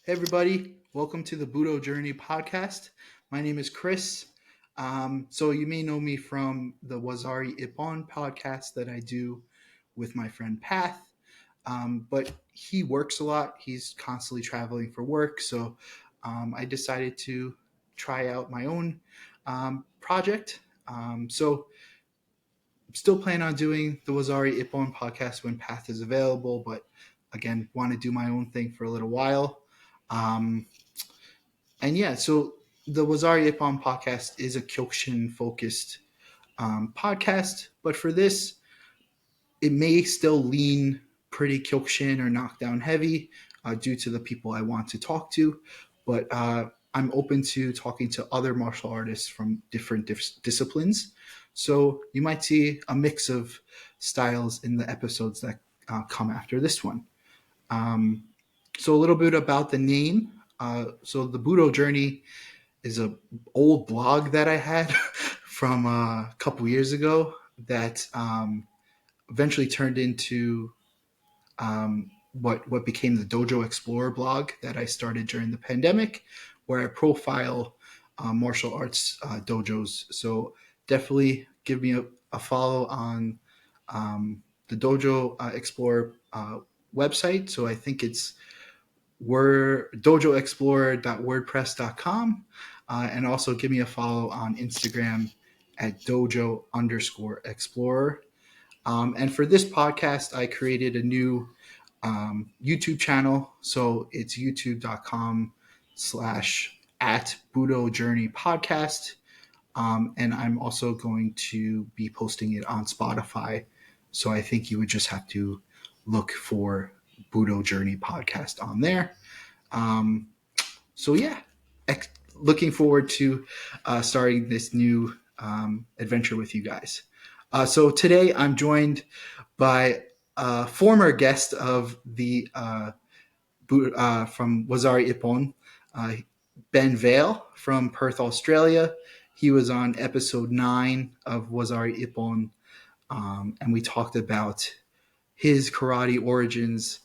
Hey everybody, welcome to the Budo Journey podcast. My name is Chris. So you may know me from the Wazari Ippon podcast that I do with my friend Path. But he works a lot. He's constantly traveling for work. So I decided to try out my own project. So I'm still planning on doing the Wazari Ippon podcast when Path is available, but again, want to do my own thing for a little while. So the Wazari Ippon podcast is a Kyokushin focused podcast, but for this, it may still lean pretty Kyokushin or knockdown heavy due to the people I want to talk to. But I'm open to talking to other martial artists from different disciplines. So you might see a mix of styles in the episodes that come after this one. So a little bit about the name. So the Budo Journey is a old blog that I had from a couple years ago that eventually turned into what became the Dojo Explorer blog that I started during the pandemic, where I profile martial arts dojos. So definitely give me a follow on the Dojo Explorer website. So I think it's dojoexplorer.wordpress.com. And also give me a follow on Instagram at dojo_explorer. And for this podcast, I created a new YouTube channel. So it's youtube.com/@Budo Journey Podcast. And I'm also going to be posting it on Spotify. So I think you would just have to look for Budo Journey Podcast on there. Looking forward to starting this new adventure with you guys. So today I'm joined by a former guest of the from Wazari Ippon, Ben Vale from Perth, Australia. He was on episode 9 of Wazari Ippon, and we talked about his karate origins,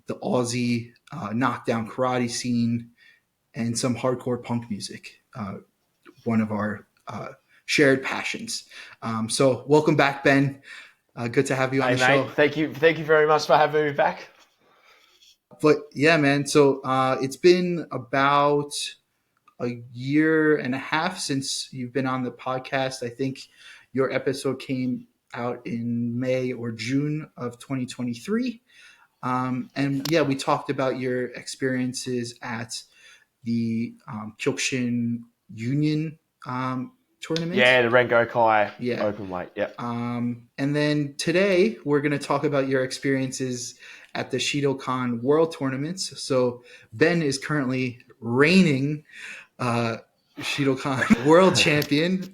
the Aussie knockdown karate scene, and some hardcore punk music, one of our shared passions. So welcome back, Ben. Good to have you on the show. Thank you very much for having me back. But yeah, man, so it's been about a year and a half since you've been on the podcast. I think your episode came out in May or June of 2023. And yeah, we talked about your experiences at the Kyokushin Union tournament. Yeah, the Rengokai open weight. Yeah. And then today we're going to talk about your experiences at the Shidokan World Tournaments. So Ben is currently reigning Shidokan World Champion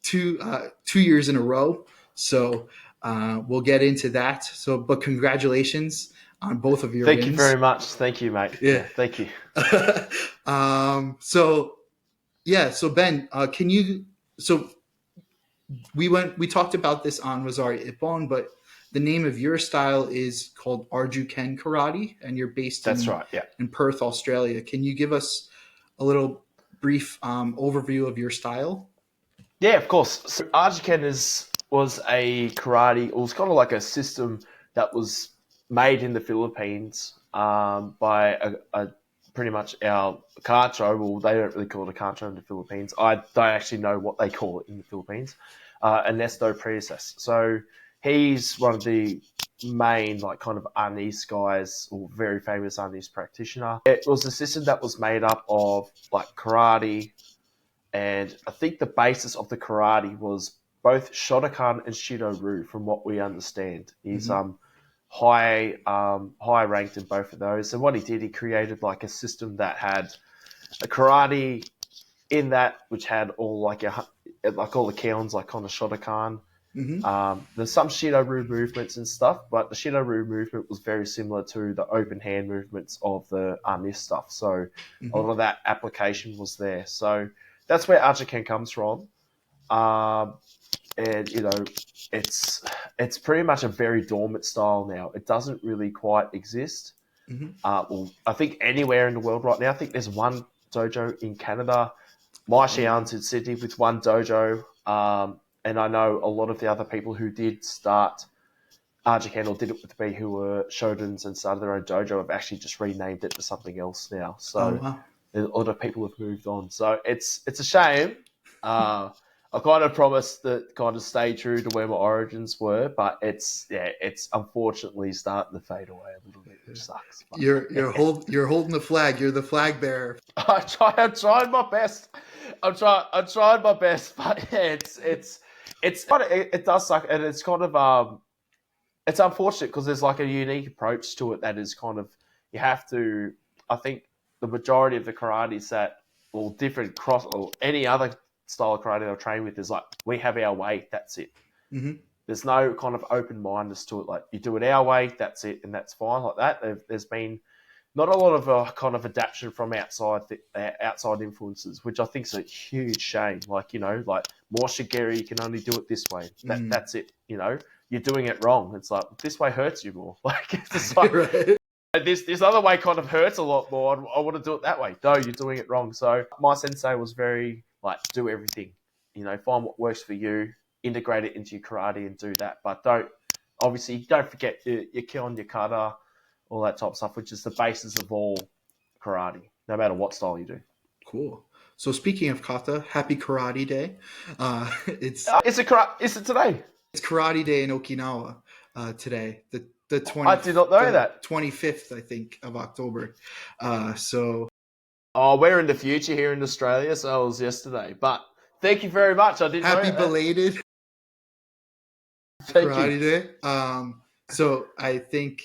2 years in a row. So we'll get into that. So, but congratulations on both of your wins. Thank you very much. Thank you, mate. Yeah, thank you. So Ben, can you? So we talked about this on Wazari Ippon, but the name of your style is called Arjuken Karate, and you're based in Perth, Australia. Can you give us a little brief overview of your style? Yeah, of course. So Arjuken was a karate. It was kind of like a system that was made in the Philippines by a pretty much our Kacho. Well, they don't really call it a Kacho in the Philippines. I don't actually know what they call it in the Philippines. Ernesto Princess. So he's one of the main kind of Arnis guys, or very famous Arnis practitioner. It was a system that was made up of karate, and I think the basis of the karate was both Shotokan and Shido-Ryu, from what we understand. He's high ranked in both of those. And what he did, he created a system that had a karate in that, which had all all the kowns, kind of Shotokan. There's some Shido-Ryu movements and stuff, but the Shido-Ryu movement was very similar to the open hand movements of the Arnis stuff. So a lot of that application was there. So that's where Arjuken comes from. And it's pretty much a very dormant style now. It doesn't really quite exist. Mm-hmm. Well, I think anywhere in the world right now. I think there's one dojo in Canada. My Oh wow. Xi'an's in Sydney with one dojo. And I know a lot of the other people who did start Arjuken or did it with me who were Shoduns and started their own dojo have actually just renamed it to something else now. Oh So wow. a lot of people have moved on. So it's a shame. I kind of promised that kind of stay true to where my origins were, but it's unfortunately starting to fade away a little bit, which sucks. But You're holding the flag. You're the flag bearer. I'm trying my best. I'm trying my best, but yeah, it does suck, and it's kind of it's unfortunate because there's like a unique approach to it that is kind of you have to. I think the majority of the karates that or different cross or any other style of karate I've trained with is like we have our way, that's it. Mm-hmm. There's no kind of open mindedness to it. Like you do it our way, that's it, and that's fine. Like that, there's been not a lot of kind of adaptation from outside influences, which I think is a huge shame. Like like more shigeri, you can only do it this way. Mm. That's it. You're doing it wrong. It's like this way hurts you more. Like it's just like Right. this other way kind of hurts a lot more. I want to do it that way. No, you're doing it wrong. So my sensei was very like do everything. Find what works for you, integrate it into your karate, and do that. But don't forget your kion, your kata, all that type of stuff, which is the basis of all karate, no matter what style you do. Cool. So speaking of kata, happy Karate Day. Is it today? It's Karate Day in Okinawa today. The I 20 did not know the that. 25th, I think, of October. So Oh, we're in the future here in Australia, so it was yesterday. But thank you very much. I didn't know happy that. belated Thank you. Karate Day. So I think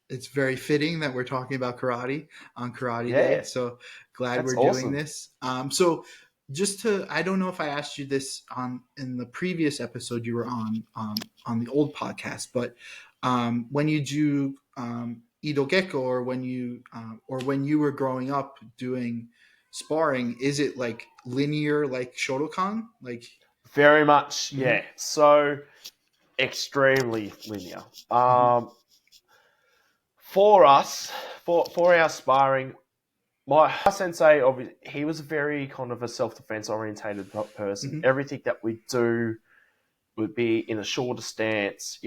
it's very fitting that we're talking about karate on Karate Day. Yeah, So glad that's we're doing awesome. this. I don't know if I asked you this on in the previous episode you were on the old podcast, but when you do Ido Gecko or when you were growing up doing sparring, is it like linear like Shotokan? Like, Very much, mm-hmm, yeah. So extremely linear. mm-hmm, For us, for our sparring, my sensei, he was very kind of a self defense orientated person. mm-hmm, Everything that we do would be in a shorter stance,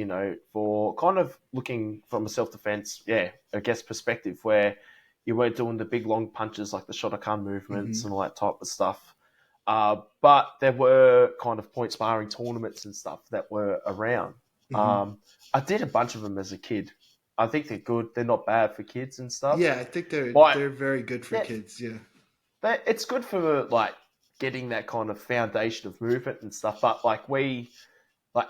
for kind of looking from a self defense, I guess perspective where you weren't doing the big long punches like the Shotokan movements mm-hmm, and all that type of stuff. But there were kind of point sparring tournaments and stuff that were around. mm-hmm. I did a bunch of them as a kid. I think they're good. They're not bad for kids and stuff. Yeah, I think But they're very good for yeah, kids. Yeah. it's good for like getting that kind of foundation of movement and stuff. But like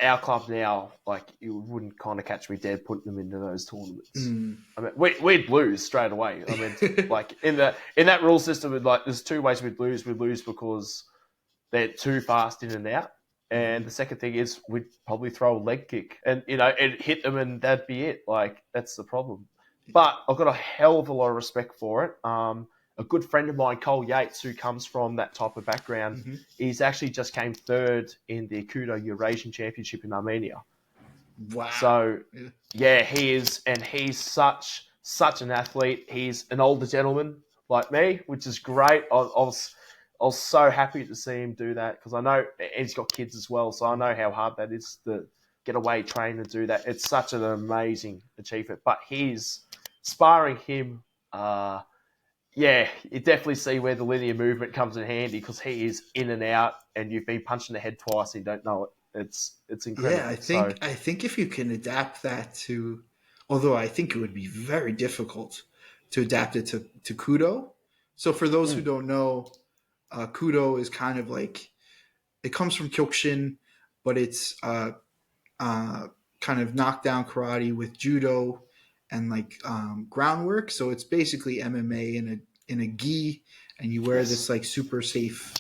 our club now, like you wouldn't kind of catch me dead putting them into those tournaments. Mm. I mean, we'd lose straight away. I mean, like in that rule system, like there's two ways we'd lose. We'd lose because they're too fast in and out, and Mhm. the second thing is we'd probably throw a leg kick, and it hit them, and that'd be it. Like that's the problem. But I've got a hell of a lot of respect for it. A good friend of mine, Cole Yates, who comes from that type of background, Mhm. he's actually just came third in the Kudo Eurasian Championship in Armenia. Wow. So Yeah. yeah, he is, and he's such an athlete. He's an older gentleman like me, which is great. I was so happy to see him do that because I know he's got kids as well, so I know how hard that is to get away, train, and do that. It's such an amazing achievement. But he's sparring him. Yeah, you definitely see where the linear movement comes in handy because he is in and out, and you've been punched in the head twice and you don't know it. It's Yeah, incredible. So I think if you can adapt that to, although I think it would be very difficult to adapt it to Kudo. So for those who mm, don't know, Kudo is kind of like it comes from Kyokushin, but it's uh, kind of knockdown karate with judo and like groundwork. So it's basically MMA in a gi, and you wear this yes, like super safe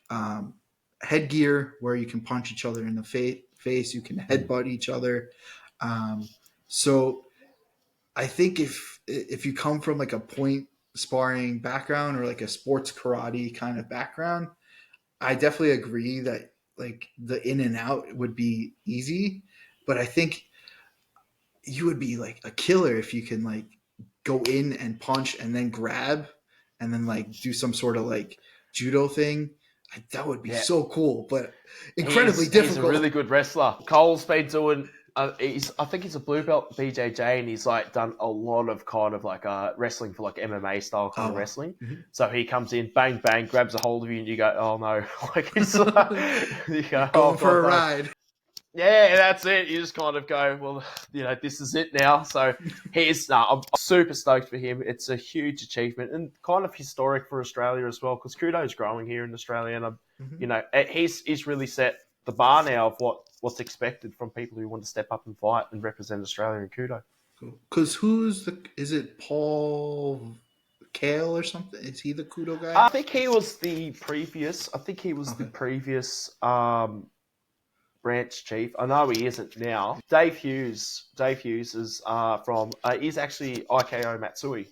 um, headgear where you can punch each other in the face. You can headbutt each other. Um, so I think if you come from like a point sparring background or like a sports karate kind of background, I definitely agree that like the in and out would be easy, but I think you would be like a killer if you can like go in and punch and then grab and then like do some sort of like judo thing. That would be so cool, but incredibly difficult. He's a really good wrestler. Cole's been doing. I think he's a blue belt BJJ, and he's like done a lot of kind of like wrestling for like MMA style kind of wrestling. Mm-hmm. So he comes in, bang bang, grabs a hold of you, and you go, "Oh no!" Like he's like, you go, going for a ride. Yeah, that's it. You just kind of go, well, this is it now. So I'm super stoked for him. It's a huge achievement and kind of historic for Australia as well, because Kudo's growing here in Australia, and he's really set the bar now of what's expected from people who want to step up and fight and represent Australia in Kudo. Because is it Paul Kale or something? Is he the Kudo guy? I think he was the previous. The previous. Branch chief. I know he isn't now. Dave Hughes. Is from. He's actually IKO Matsui.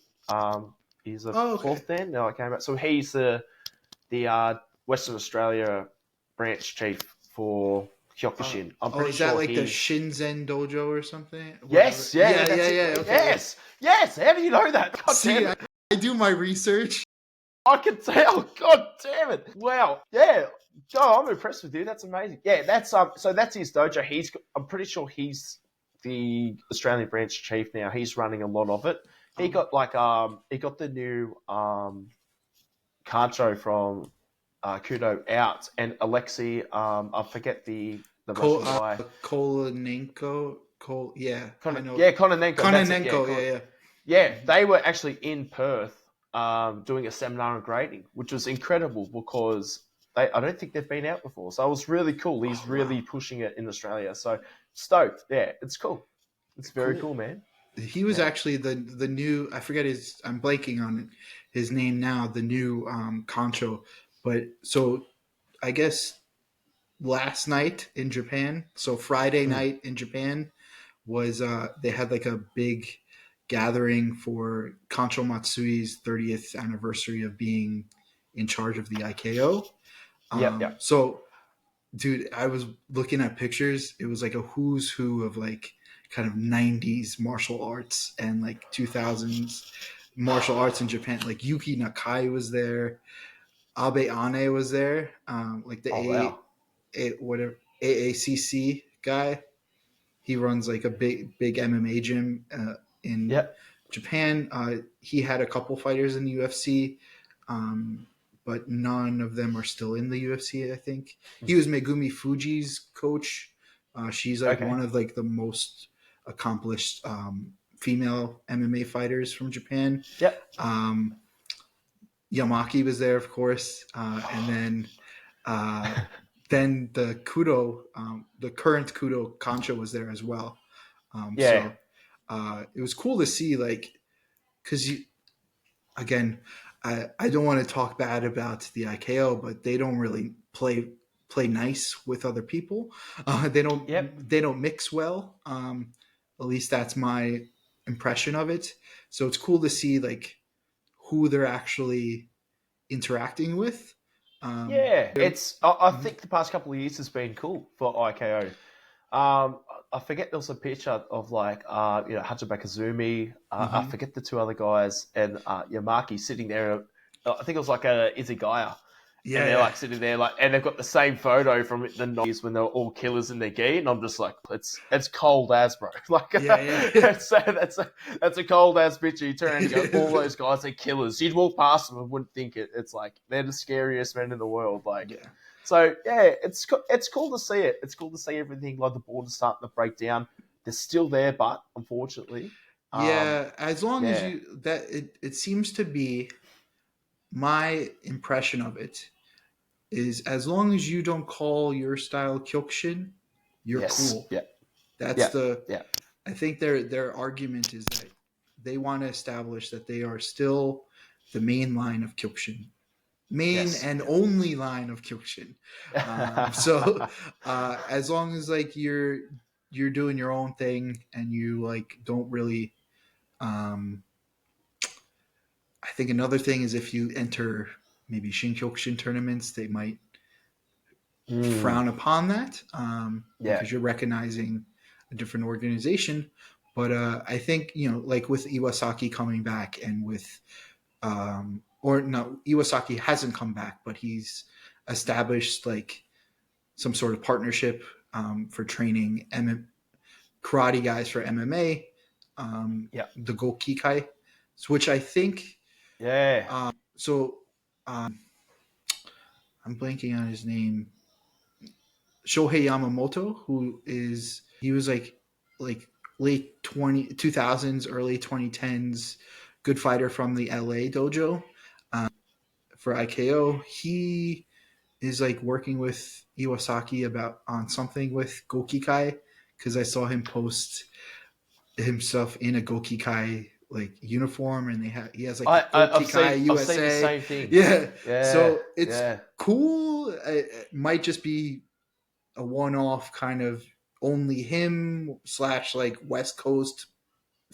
He's a fourth dan now. IKO Matsui. He's the Western Australia branch chief for Kyokushin. I'm pretty is sure that like the Shinzen Dojo or something? Yes. Yeah. Okay. Yes. How do you know that? God damn it. I do my research. I can tell. God damn it! Wow. Yeah. Oh, I'm impressed with you. That's amazing. Yeah, that's So that's his dojo. I'm pretty sure he's the Australian branch chief now. He's running a lot of it. He got the new Kancho from Kudo out, and Alexei. I forget the Russian guy. Kononenko. I know. Yeah, Kononenko. Kononenko. Yeah, they were actually in Perth doing a seminar on grading, which was incredible because I don't think they've been out before. So it was really cool. He's really pushing it in Australia. So stoked. Yeah, it's cool. It's very cool, man. He was actually the new, I forget I'm blanking on his name now, the new Concho. But so I guess last night in Japan, so Friday night in Japan was they had like a big gathering for Concho Matsui's 30th anniversary of being in charge of the IKO. So, dude, I was looking at pictures. It was like a who's who of like kind of 90s martial arts and like 2000s martial arts in Japan. Like Yuki Nakai was there. Abe Ane was there. Like the AACC guy. He runs like a big MMA gym in Japan. He had a couple fighters in the UFC, but none of them are still in the UFC. I think he was Megumi Fuji's coach. She's like one of like the most accomplished female MMA fighters from Japan. Yamaki was there, of course, and then the Kudo, the current Kudo Concha was there as well. So it was cool to see, like, because again, I don't want to talk bad about the IKO, but they don't really play nice with other people. They don't mix well. At least that's my impression of it. So it's cool to see like who they're actually interacting with. I think the past couple of years has been cool for IKO. I forget there was a picture of like Hajime Kazumi. I forget the two other guys and Yamaki sitting there. I think it was like a Izagaya. Yeah, and they're like sitting there, like, and they've got the same photo from the 90s when they were all killers in their gi, and I'm just like, it's cold as, bro. Like, that's a cold ass picture. You turn and you go, all those guys are killers. You'd walk past them and wouldn't think it. It's like they're the scariest men in the world. Like, so yeah, it's cool to see it. It's cool to see everything like the border's starting to break down. They're still there, but unfortunately, as long as it seems to be. My impression of it is as long as you don't call your style Kyokushin, you're cool. Yeah. That's I think their argument is that they want to establish that they are still the main line of Kyokushin. And only line of Kyokushin. So as long as like you're doing your own thing and you like don't really I think another thing is if you enter maybe Shinkyokushin tournaments, they might frown upon that because you're recognizing a different organization. But I think, like with Iwasaki coming back and with, or no, Iwasaki hasn't come back, but he's established like some sort of partnership for training karate guys for MMA, Yeah. the Gokikai, which I think, Yeah. so I'm blanking on his name. Shohei Yamamoto, he was like late 2000s, early 2010s, good fighter from the LA dojo for IKO. He is like working with Iwasaki about on something with Gokikai because I saw him post himself in a Gokikai like uniform, and he has like Gokikai I've seen the USA. same thing. Yeah, Yeah. so it's Yeah. cool. It might just be a one-off kind of only him / like West Coast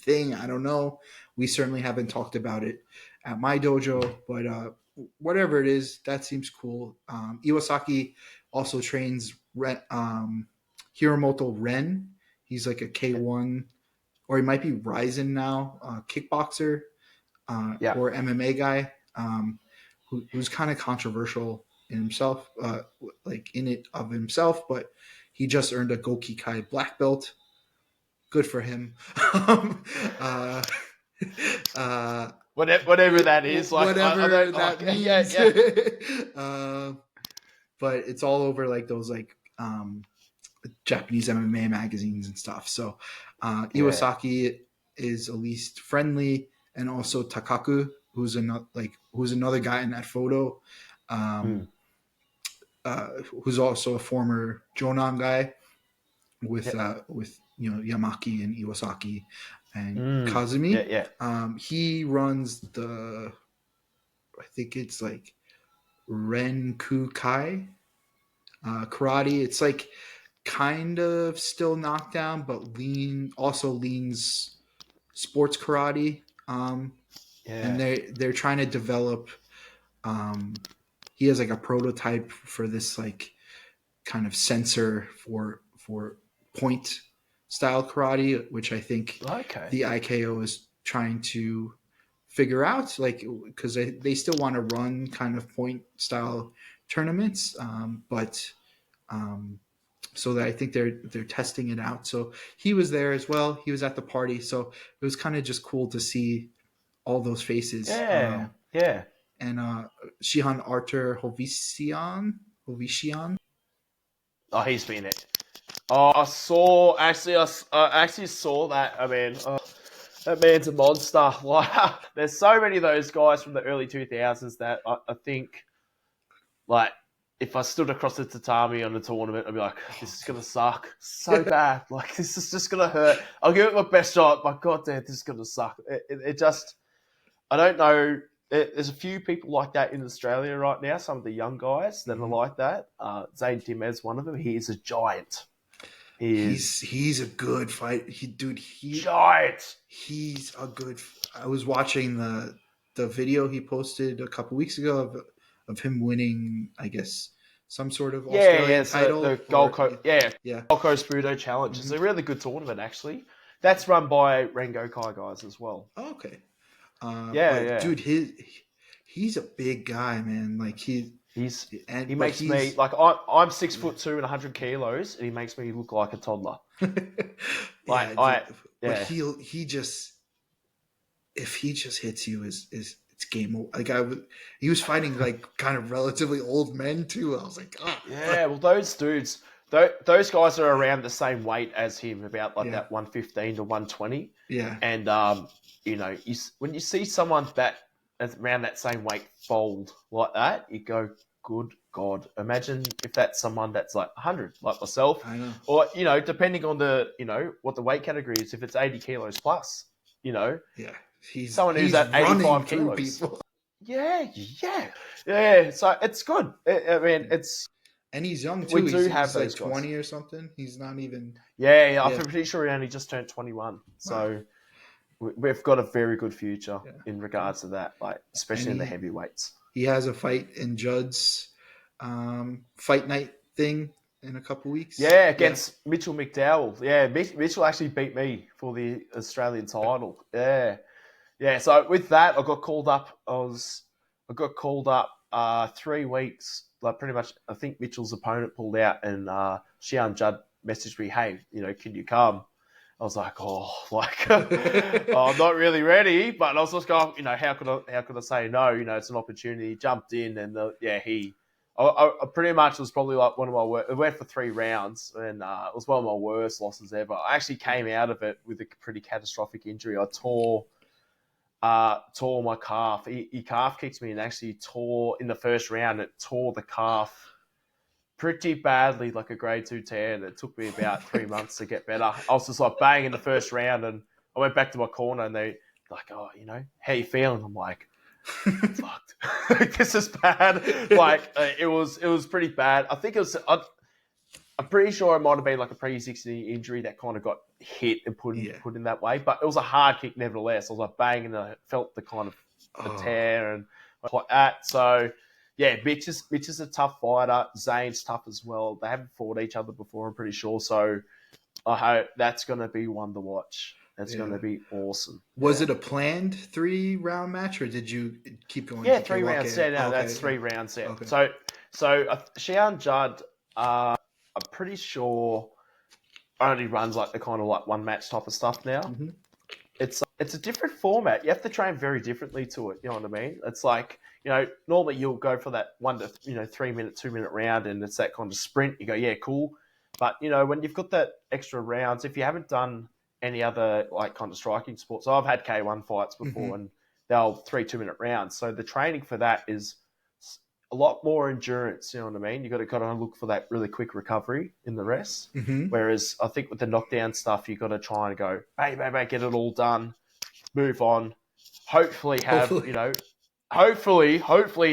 thing. I don't know. We certainly haven't talked about it at my dojo, but whatever it is, that seems cool. Iwasaki also trains Hiromoto Ren. He's like a K1, or he might be Ryzen now, kickboxer Yeah. or MMA guy, who's kind of controversial in himself, like in it of himself, but he just earned a Gokikai black belt. Good for him. uh, Whatever that is, like I whatever don't that like. Yeah. means. Yeah. But it's all over like those like Japanese MMA magazines and stuff. So Yeah. Iwasaki is at least friendly, and also Takaku, who's another guy in that photo, Mm. um, who's also a former Jonan guy Yeah. with Yamaki and Iwasaki and Mm. Yeah. Kazumi. Yeah. He runs I think it's like Renku Kai karate. It's like kind of still knockdown, but also leans sports karate. And Yeah. they're trying to develop. He has like a prototype for this like kind of sensor for point style karate, which I think Okay. the IKO is trying to figure out, like because they still want to run kind of point style tournaments, but so that I think they're testing it out. So he was there as well. He was at the party, so it was kind of just cool to see all those faces. Yeah. Yeah. And Shihan Arthur Hovisian. Oh, he's been it. Oh, I saw actually. I actually saw that. I mean, that man's a monster. Like, there's so many of those guys from the early 2000s that I think, like, if I stood across the tatami on a tournament, I'd be like, this is gonna suck so bad. Like, this is just gonna hurt. I'll give it my best shot, but god damn, this is gonna suck. It just, I don't know. There's a few people like that in Australia right now. Some of the young guys that are like that. Zane Dimez, one of them. He is a giant. He is He's a good fight. giant. He's a good. I was watching the video he posted a couple weeks ago of him winning, I guess, some sort of Yeah, yeah. Australian It's the title. Gold Or Coast, yeah, yeah. Gold Coast Budo Challenge. It's a really good tournament, actually. That's run by Rengo Kai guys as well. Oh, okay. Yeah, But yeah. dude, he's a big guy, man. Like He but makes me like I'm 6'2" and 100 kilos, and he makes me look like a toddler. yeah, Like I, but yeah, he just if he just hits you is it's game over. Like he was fighting like kind of relatively old men too. I was like, yeah. Well, those dudes, those guys are around the same weight as him, about like yeah, that 115 to 120. yeah, And when you see someone that is around that same weight fold like that, you go, "Good God!" Imagine if that's someone that's like 100, like myself, I know. or depending on what the weight category is. If it's 80 kilos plus, Yeah, someone who's he's at running 85 through kilos. people, Yeah, yeah, yeah. So it's good. I mean, it's and he's young we too. do have He's like those guys. 20 or something. He's not even. Yeah. I'm Yeah, pretty sure he only just turned 21. wow. So we've got a very good future Yeah, in regards to that, like and especially in the heavyweights. he has a fight in Judd's fight night thing in a couple weeks. Yeah, Yeah. against Mitchell McDowell. Yeah, Mitchell actually beat me for the Australian title. Yeah. Yeah, so with that, I got called up. I got called up 3 weeks. Like pretty much, I think Mitchell's opponent pulled out, and Xian Judd messaged me, "Hey, can you come?" I was like, oh, I'm not really ready, but I was just going, how could I say no? It's an opportunity. Jumped in, and I pretty much was probably like one of my worst. It went for 3 rounds, and it was one of my worst losses ever. I actually came out of it with a pretty catastrophic injury. I tore my calf. He calf kicked me and actually tore in the first round. It tore the calf pretty badly, like a grade 2 tear. And it took me about 3 months to get better. I was just like bang in the first round, and I went back to my corner, and they like, "Oh, how you feeling?" I'm like, "Fucked. This is bad." Like it was pretty bad. I think it was. I'm pretty sure it might have been like a pre-existing injury that kind of got hit and put in that way. But it was a hard kick nevertheless. I was like bang, and I felt the kind of the tear and like that. So yeah, Mitch is a tough fighter. Zane's tough as well. They haven't fought each other before, I'm pretty sure. So I hope that's going to be one to watch. That's going to be awesome. Was it a planned 3-round match, or did you keep going? Yeah, 3 rounds. Yeah, no, that's 3 rounds. Yeah. Okay. So Xian Judd, I'm pretty sure only runs like the kind of like one match type of stuff now. Mm-hmm. It's a different format. You have to train very differently to it. You know what I mean? It's like, normally you'll go for that 1 to 3 minute, 2 minute round, and it's that kind of sprint. You go, yeah, cool. But when you've got that extra rounds, if you haven't done any other like kind of striking sports, so I've had K1 fights before, mm-hmm. and they're 3 2-minute rounds. So the training for that is a lot more endurance. You know what I mean? You got to kind of look for that really quick recovery in the rest. Mm-hmm. Whereas I think with the knockdown stuff, you got to try and go, bang, bang, bang, get it all done, move on. Hopefully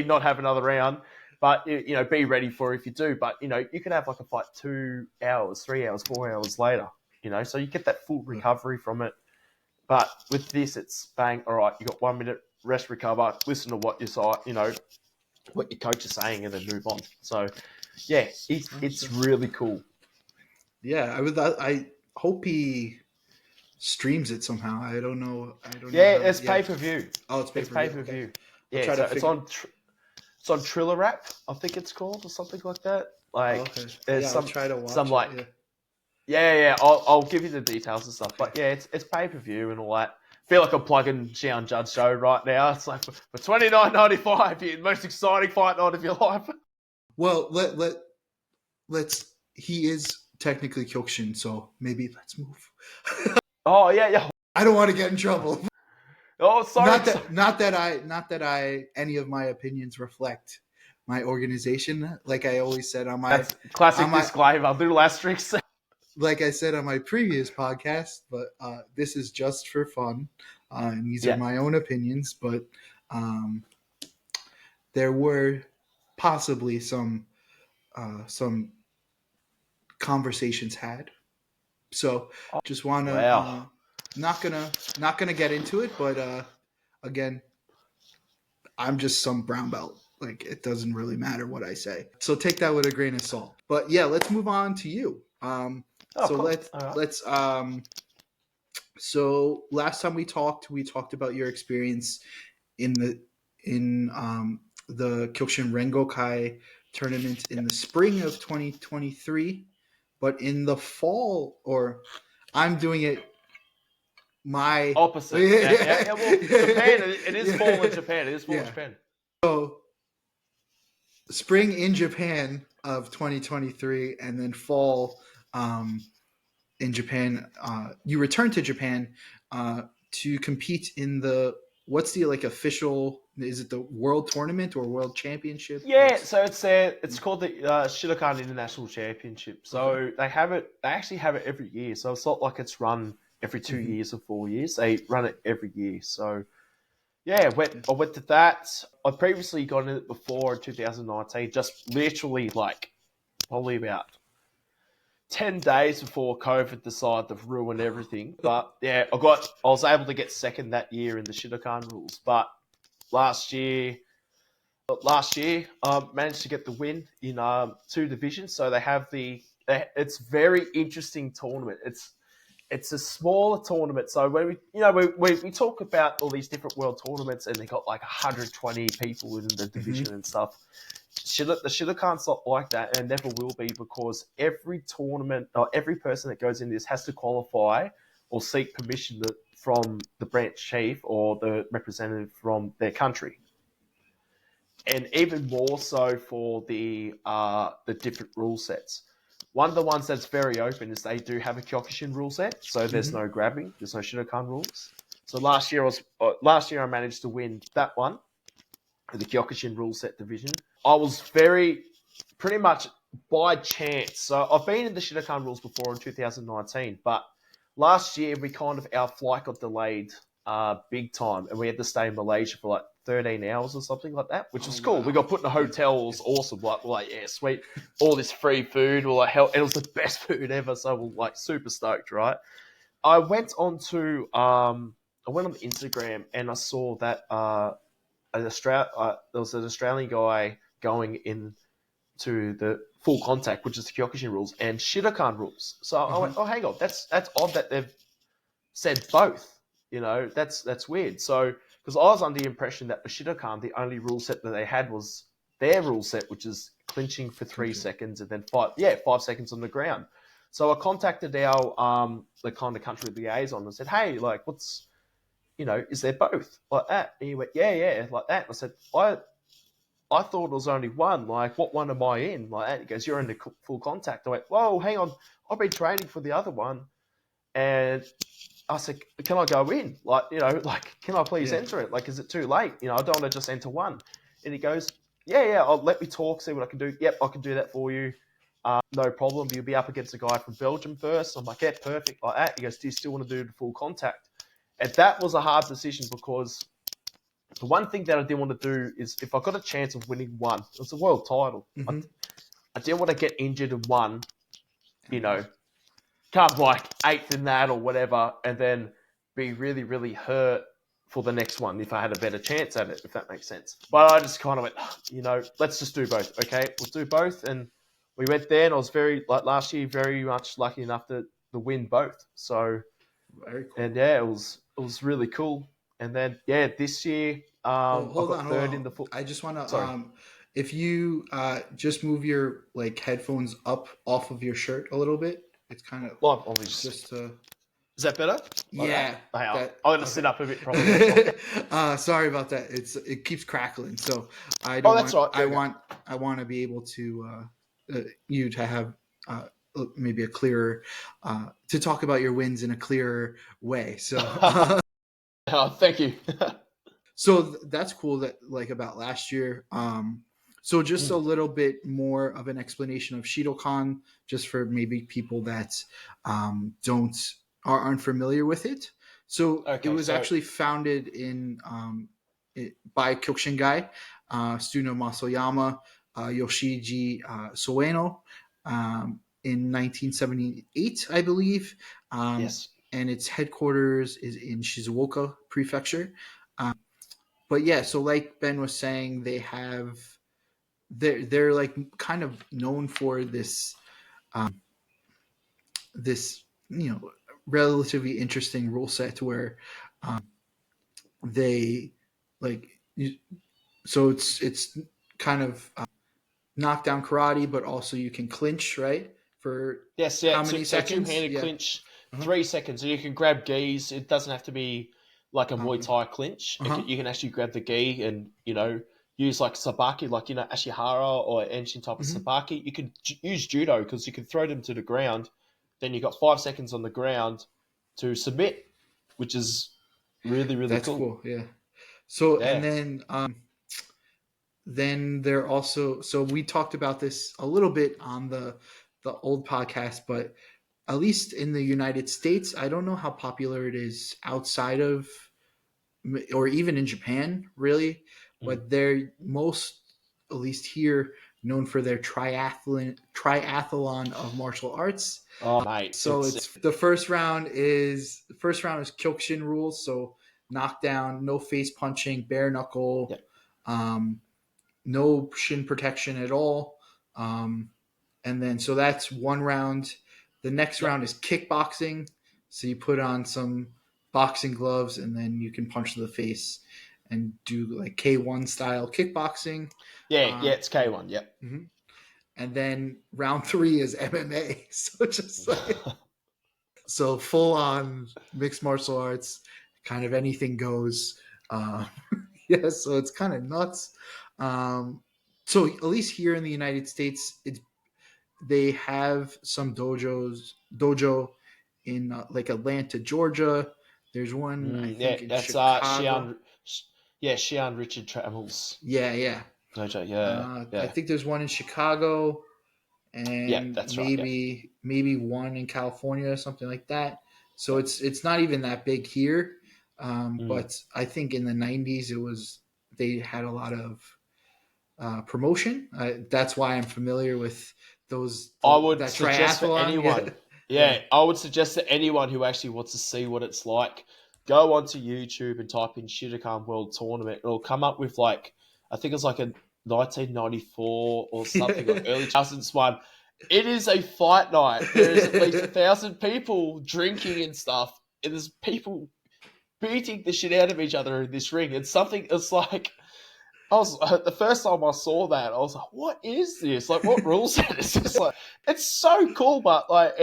not have another round, but be ready for it if you do. But you can have like a fight 2 hours, 3 hours, 4 hours later. So you get that full recovery from it. But with this, it's bang. All right, you got 1 minute rest, recover, listen to what you saw, what your coach is saying, and then move on. So, yeah, it's really cool. Yeah, I hope he streams it somehow. I don't know. Yeah, it's pay-per-view. Oh, it's pay-per-view. Okay. Yeah, so it's on Triller Rap, I think it's called, or something like that. Like, there's I'll try to watch some like, it, yeah. I'll give you the details and stuff. But yeah, it's pay-per-view and all that. I feel like I'm plugging Xian Judd's show right now. It's like for $29.95, the most exciting fight night of your life. Well, let's. He is technically Kyokushin, so maybe let's move. Oh yeah. I don't want to get in trouble. Oh, sorry. Not that I any of my opinions reflect my organization. Like I always said on my That's classic disclaimer, little asterisk. Like I said on my previous podcast, but this is just for fun, and these are my own opinions. But there were possibly some conversations had. So just want to not gonna get into it, but again, I'm just some brown belt. Like it doesn't really matter what I say. So take that with a grain of salt. But yeah, let's move on to you. So last time we talked about your experience in the Kyokushin Rengokai tournament in the spring of 2023, but in the fall, or I'm doing it my opposite. Well, Japan, it is fall in Japan. It is fall in Japan. So spring in Japan of 2023, and then fall in Japan. You returned to Japan to compete in the what's the official? Is it the World Tournament or World Championship? Yeah, so it's called the Shidokan International Championship. So they actually have it every year. So it's not like it's run every 2 years or 4 years. They run it every year. So yeah, I went to that. I previously got in it before in 2019, just literally probably about 10 days before COVID decided to ruin everything. But yeah, I was able to get second that year in the Shidokan rules. But last year, Last year, managed to get the win in 2 divisions. So they have it's very interesting tournament. It's a smaller tournament. So when we talk about all these different world tournaments and they got like 120 people in the division and stuff. The Shidokan's not like that, and never will be, because every tournament or every person that goes in this has to qualify or seek permission from the branch chief or the representative from their country. And even more so for the different rule sets. One of the ones that's very open is they do have a Kyokushin rule set, so there's no grabbing, there's no Shidokan rules. So last year I managed to win that one, the Kyokushin rule set division. I was pretty much by chance. So I've been in the Shidokan rules before in 2019, but last year our flight got delayed big time, and we had to stay in Malaysia for like 13 hours or something like that, which was cool. Wow. We got put in a hotel. It was awesome. We're like, yeah, sweet. All this free food. We're like, hell, it was the best food ever. So we're like super stoked, right? I went on Instagram and I saw that there was an Australian guy going into the full contact, which is the Kyokushin rules and Shidokan rules. So I went, oh, hang on, that's odd that they've said both. That's weird. So, because I was under the impression that the Shidokan, the only rule set that they had was their rule set, which is clinching for 3 seconds and then 5 seconds on the ground. So I contacted our the kind of country liaison and said, hey, like, what's, is there both like that? And he went, yeah, like that. And I said, I thought it was only one. Like, what one am I in? Like that. He goes, you're in the full contact. I went, whoa, hang on, I've been training for the other one, and I said, can I go in? Can I please enter it? Like, is it too late? I don't want to just enter one. And he goes, yeah, I'll let me talk, see what I can do. Yep, I can do that for you. No problem. You'll be up against a guy from Belgium first. I'm like, yeah, perfect, like that. He goes, do you still want to do the full contact? And that was a hard decision, because the one thing that I didn't want to do is, if I got a chance of winning one, it's a world title. I didn't want to get injured in one, come like 8th in that or whatever, and then be really, really hurt for the next one if I had a better chance at it, if that makes sense. But I just kind of went, let's just do both. Okay, we'll do both. And we went there, and I was last year, very much lucky enough to win both. So, very cool. And yeah, it was really cool. And then, this year, hold on. In the I just want to, if you just move your headphones up off of your shirt a little bit, it's kind of just is that better? Yeah. I'm going to sit up a bit probably. Sorry about that. It keeps crackling. So I want to be able to you to have maybe a clearer to talk about your wins in a clearer way. So thank you. So that's cool that about last year. So just a little bit more of an explanation of Shidokan, just for maybe people that aren't familiar with it. So it was actually founded by Kyokushin guy, student of Masoyama, Yoshiji Soeno, in 1978, I believe. Yes. And its headquarters is in Shizuoka Prefecture. But yeah, so like Ben was saying, they're like kind of known for this this relatively interesting rule set where they so it's kind of knockdown karate, but also you can clinch, right? For how many seconds? Two-handed clinch, 3 seconds. So you can grab gis. It doesn't have to be like a Muay Thai clinch. You can actually grab the gi and use like sabaki, like Ashihara or Enshin type of sabaki. You could use judo, because you can throw them to the ground. Then you got 5 seconds on the ground to submit, which is really, really That's cool. Yeah. So and then they're also, so we talked about this a little bit on the old podcast, but at least in the United States, I don't know how popular it is outside of, or even in Japan, really, but they're most, at least here, known for their triathlon of martial arts. Oh, mate! So it's the first round is Kyokushin rules. So knockdown, no face punching, bare knuckle, no shin protection at all. And then so that's one round. The next Yep. round is kickboxing. So you put on some boxing gloves and then you can punch to the face and do like K1 style kickboxing. Yeah, Uh, yeah, it's K1. Yep. mhm. And then round 3 is MMA. So just like so full on mixed martial arts, kind of anything goes. Uh, yeah, so it's kind of nuts. Um, so at least here in the United States, they have some dojo in like Atlanta, Georgia. There's one I Yeah, think in that's Chicago. Shian Richard Travels Yeah, yeah. Dojo. Yeah, I yeah, think there's one in Chicago yeah. and That's right. Yeah. maybe one in California or something like that. So Yeah. it's not even that big here, Mm. but I think in the '90s they had a lot of promotion. That's why I'm familiar with I would that suggest for triathlon. anyone, Yeah, yeah, I would suggest to anyone who actually wants to see what it's like, go onto YouTube and type in Shidokan World Tournament. It'll come up with like, I think it's like a 1994 or something, like yeah. early 2000s one. It is a fight night. There is at least 1,000 people drinking and stuff. And there's people beating the shit out of each other in this ring. It's something. It's like I was the first time I saw that, I was like, "What is this? Like, what rules set is this?" Like, it's so cool, but like,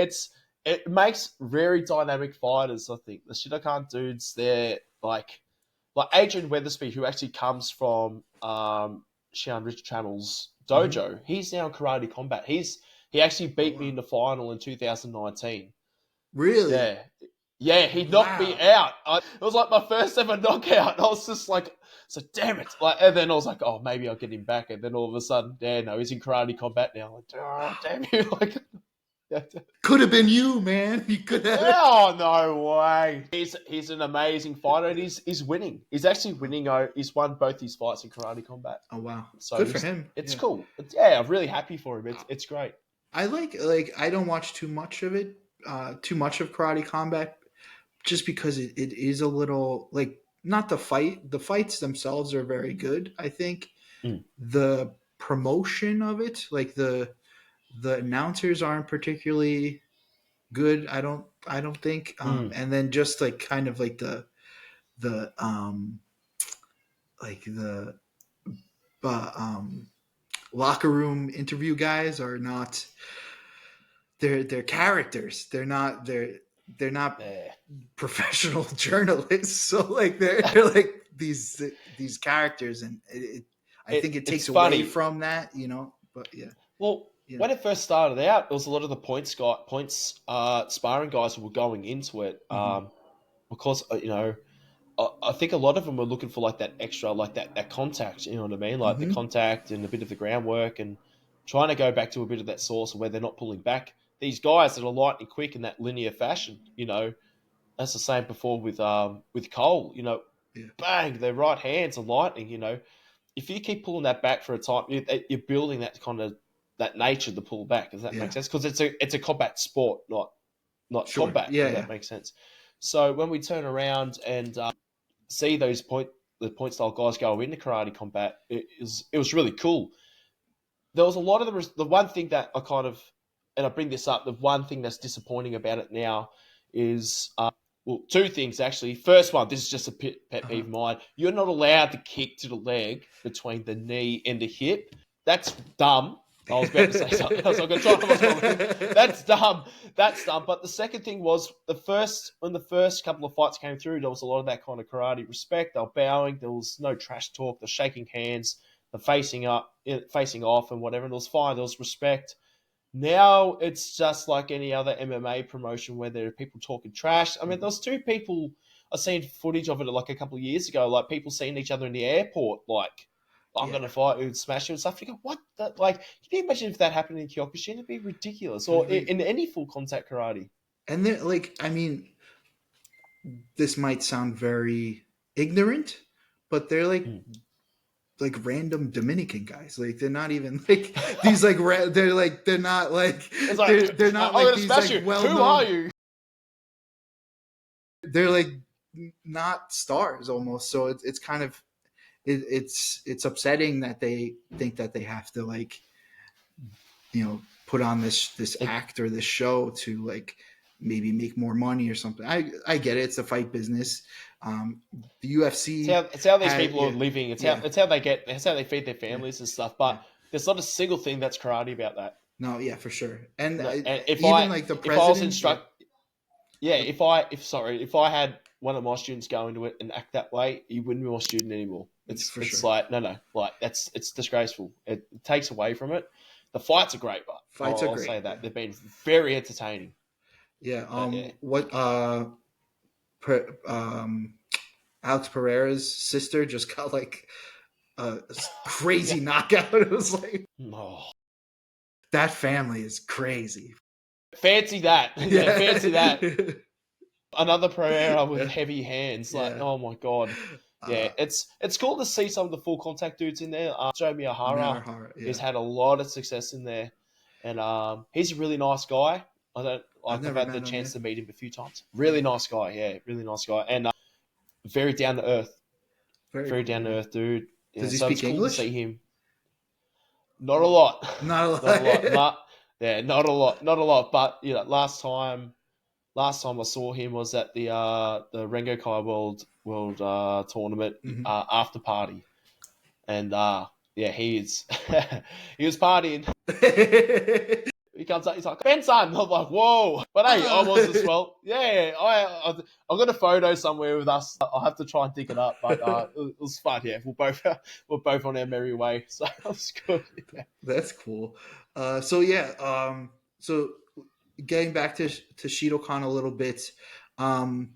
it makes very dynamic fighters. I think the Shidokan dudes, they're like Adrian Weathersby, who actually comes from Shian Rich Channel's Hmm. dojo. He's now in Karate Combat. He actually Oh beat me wow, in the final in 2019. really? Yeah. Yeah, he knocked me Wow. out. It was like my first ever knockout. I was just like, so damn it. Like, and then I was like, oh, maybe I'll get him back. And then all of a sudden, yeah, no, he's in Karate Combat now. Like, oh, damn you. Like, yeah, Could have been you, man. You could have. oh, no way. He's an amazing fighter and he's winning. He's actually winning. He's won both his fights in Karate Combat. Oh wow, So good for him. it's Yeah, cool. Yeah, I'm really happy for him. It's great. I like I don't watch too much of it, too much of Karate Combat, just because it is a little like not the fight. The fights themselves are very good. I think Mm, the promotion of it, like the announcers aren't particularly good. I don't think. mm, And then just like kind of like the like the uh, um, locker room interview guys are not they're characters. They're not yeah. professional journalists. So like they're like these characters, and I think it It's takes away funny. from that, But yeah, Well, yeah. when it first started out, it was a lot of the points sparring guys who were going into it Hmm. because I think a lot of them were looking for like that extra, like that contact. You know what I mean? Like the Hmm. contact and a bit of the groundwork and trying to go back to a bit of that source where they're not pulling back. These guys that are lightning quick in that linear fashion, that's the same before with Cole. Yeah, Bang, their right hands are lightning. If you keep pulling that back for a time, you're building that kind of that nature to pull back. Does that make yeah, sense? Because it's a combat sport, not sure, combat. yeah, If yeah, that makes sense. So when we turn around and see the point style guys go into karate combat, it was really cool. There was a lot of the one thing that I kind of, and I bring this up, the one thing that's disappointing about it now is well, two things actually. First one, this is just a pet uh-huh. peeve of mine. You're not allowed to kick to the leg between the knee and the hip. That's dumb. I was about to say something else. I'm going to try and my lip. That's dumb. That's dumb. But the second thing was when the first couple of fights came through, there was a lot of that kind of karate respect. They were bowing. There was no trash talk. They're shaking hands. They're facing off, and whatever. And it was fine. There was respect. Now it's just like any other MMA promotion where there are people talking trash. I mean, there was two people I seen footage of it like a couple of years ago, like people seeing each other in the airport, like I'm Yeah, gonna fight you and smash you and stuff. You go, what? That like, can you imagine if that happened in Kyokushin? It'd be ridiculous, or it'd be, in any full contact karate. and they're like, I mean, this might sound very ignorant, but they're Hmm. like random Dominican guys. Like they're not even like these like they're not like It's like they're I'm not like gonna these smash like you. well Who are known. you? They're like not stars almost. So it's kind of it's upsetting that they think that they have to like, put on this It, act or this show to like maybe make more money or something. I get it. It's a fight business. The UFC it's how these had people are living. yeah It's how they feed their yeah families and stuff. yeah But there's not a single thing that's karate about that. no yeah for sure. And No, and even like the if I was president instruct, yeah, the, if I had one of my students go into it and act that way, he wouldn't be my student anymore. for It's sure like no, like it's disgraceful. It takes away from it. The fights are great, but fights are I'll great. say Yeah that they've been very entertaining. yeah. But yeah, What um Alex Pereira's sister just got like a yeah. crazy knockout. It was like Oh, that family is crazy. fancy that, yeah, fancy that. Yeah. Another Pereira with Yeah. heavy hands. Like, Yeah. oh my god. Yeah, Uh, it's cool to see some of the full contact dudes in there. Joe Miyahara, Miyahara, he's yeah. had a lot of success in there, and he's a really nice guy. I've I've never had the met him chance yet. to meet him a few times. Yeah. Really nice guy, yeah, really nice guy, and very down to earth, Very very cool, down to yeah. earth dude. Yeah, Does he so it's speak cool to see English? him. Not a lot, Not a not a lot, lot. not yeah, not a lot, not a lot. But last time I saw him was at the Rengokai World Tournament Hmm. after party, and yeah, he is he was partying. He comes up, he's like, Ben son. I'm like, whoa. But hey, I was as well. Yeah, I got a photo somewhere with us. I'll have to try and dig it up. But it was fun, yeah. We're both on our merry way. So it was good. Yeah. That's cool. So yeah, so getting back to Shidokan a little bit, um,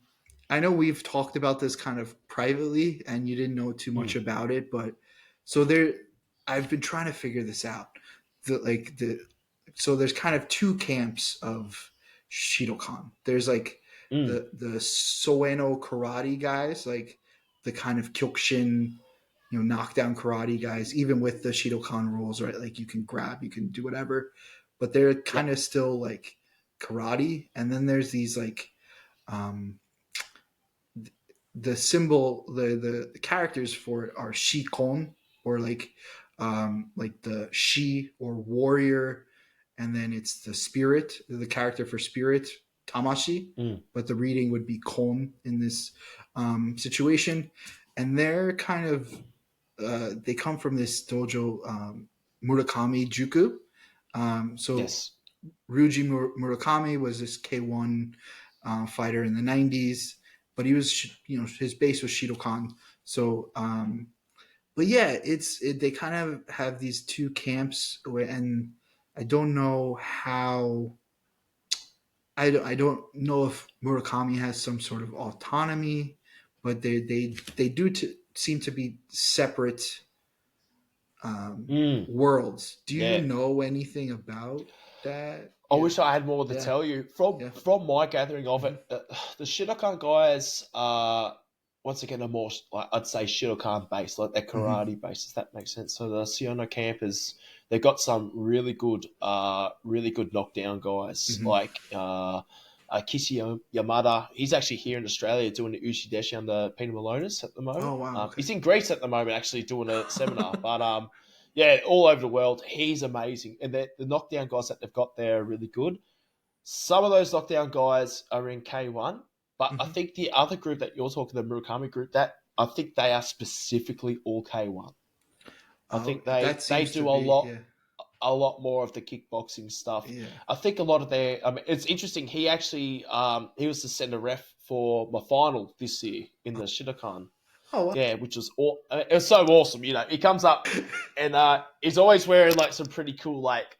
I know we've talked about this kind of privately, and you didn't know too much Mm, about it, but so there, I've been trying to figure this out. So there's kind of two camps of Shidokan. There's like mm, the Soeno karate guys, like the kind of Kyokushin, knockdown karate guys, even with the Shidokan rules, right? Like you can grab, you can do whatever, but they're kind yep. of still like karate. And then there's these like um, the symbol, the characters for it are Shikon, or like the Shi or warrior, and then it's the spirit, the character for spirit, Tamashi, Mm, but the reading would be Kon in this situation. And they're kind of they come from this dojo, Murakami Juku. So yes. Ryuji Murakami was this K1 fighter in the 90s, but he was, his base was Shidokan. So, but yeah, they kind of have these two camps, and I don't know how. I don't know if Murakami has some sort of autonomy, but they do seem to be separate Mm, worlds. Do you yeah. know anything about that? I Yeah, wish I had more to yeah, tell you. yeah. From my gathering of Hmm. it, the Shidokan guys are once again a more like I'd say Shidokan based, like they're Hmm. karate based. If that makes sense. So the Siono campers, they've got some really good knockdown guys Hmm. like Kishi Yamada. He's actually here in Australia doing the Ushideshi under Peter Malonis at the Oh moment. wow, okay. He's in Greece at the moment, actually doing a seminar, but yeah, all over the world. He's amazing. And the knockdown guys that they've got there are really good. Some of those knockdown guys are in K1, but I Hmm. think the other group that you're talking, the Murakami group, that I think they are specifically all K1. I Oh, think that they seems to do be yeah, a lot more of the kickboxing stuff. yeah. I think a lot of their. I mean, it's interesting. He actually he was the center ref for my final this year in the Shidokan. Oh wow. Yeah, which was it was so awesome. You know, he comes up and he's always wearing like some pretty cool like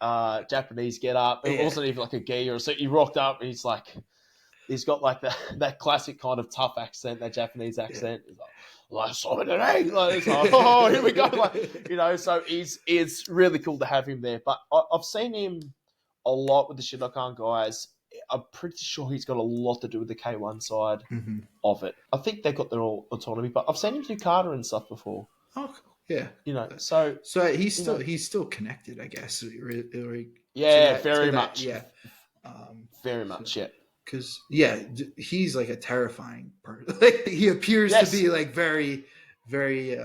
Japanese get up. It Yeah, wasn't even like a gi or so. He rocked up and he's got like that classic kind of tough accent, that Japanese yeah. accent. He's like sorry today. Like, it's like, oh, here we go. Like, you know, so it's really cool to have him there. But I've seen him a lot with the Shidokan guys. I'm pretty sure he's got a lot to do with the K1 side Hmm. of it. I think they've got their own autonomy, but I've seen him do Carter and stuff before. Oh, cool. Yeah. You know, so So you know, he's still connected, I guess, to yeah, that. Yeah. very So, much, yeah, because yeah, he's like a terrifying person. Like he appears to yes, be like very, very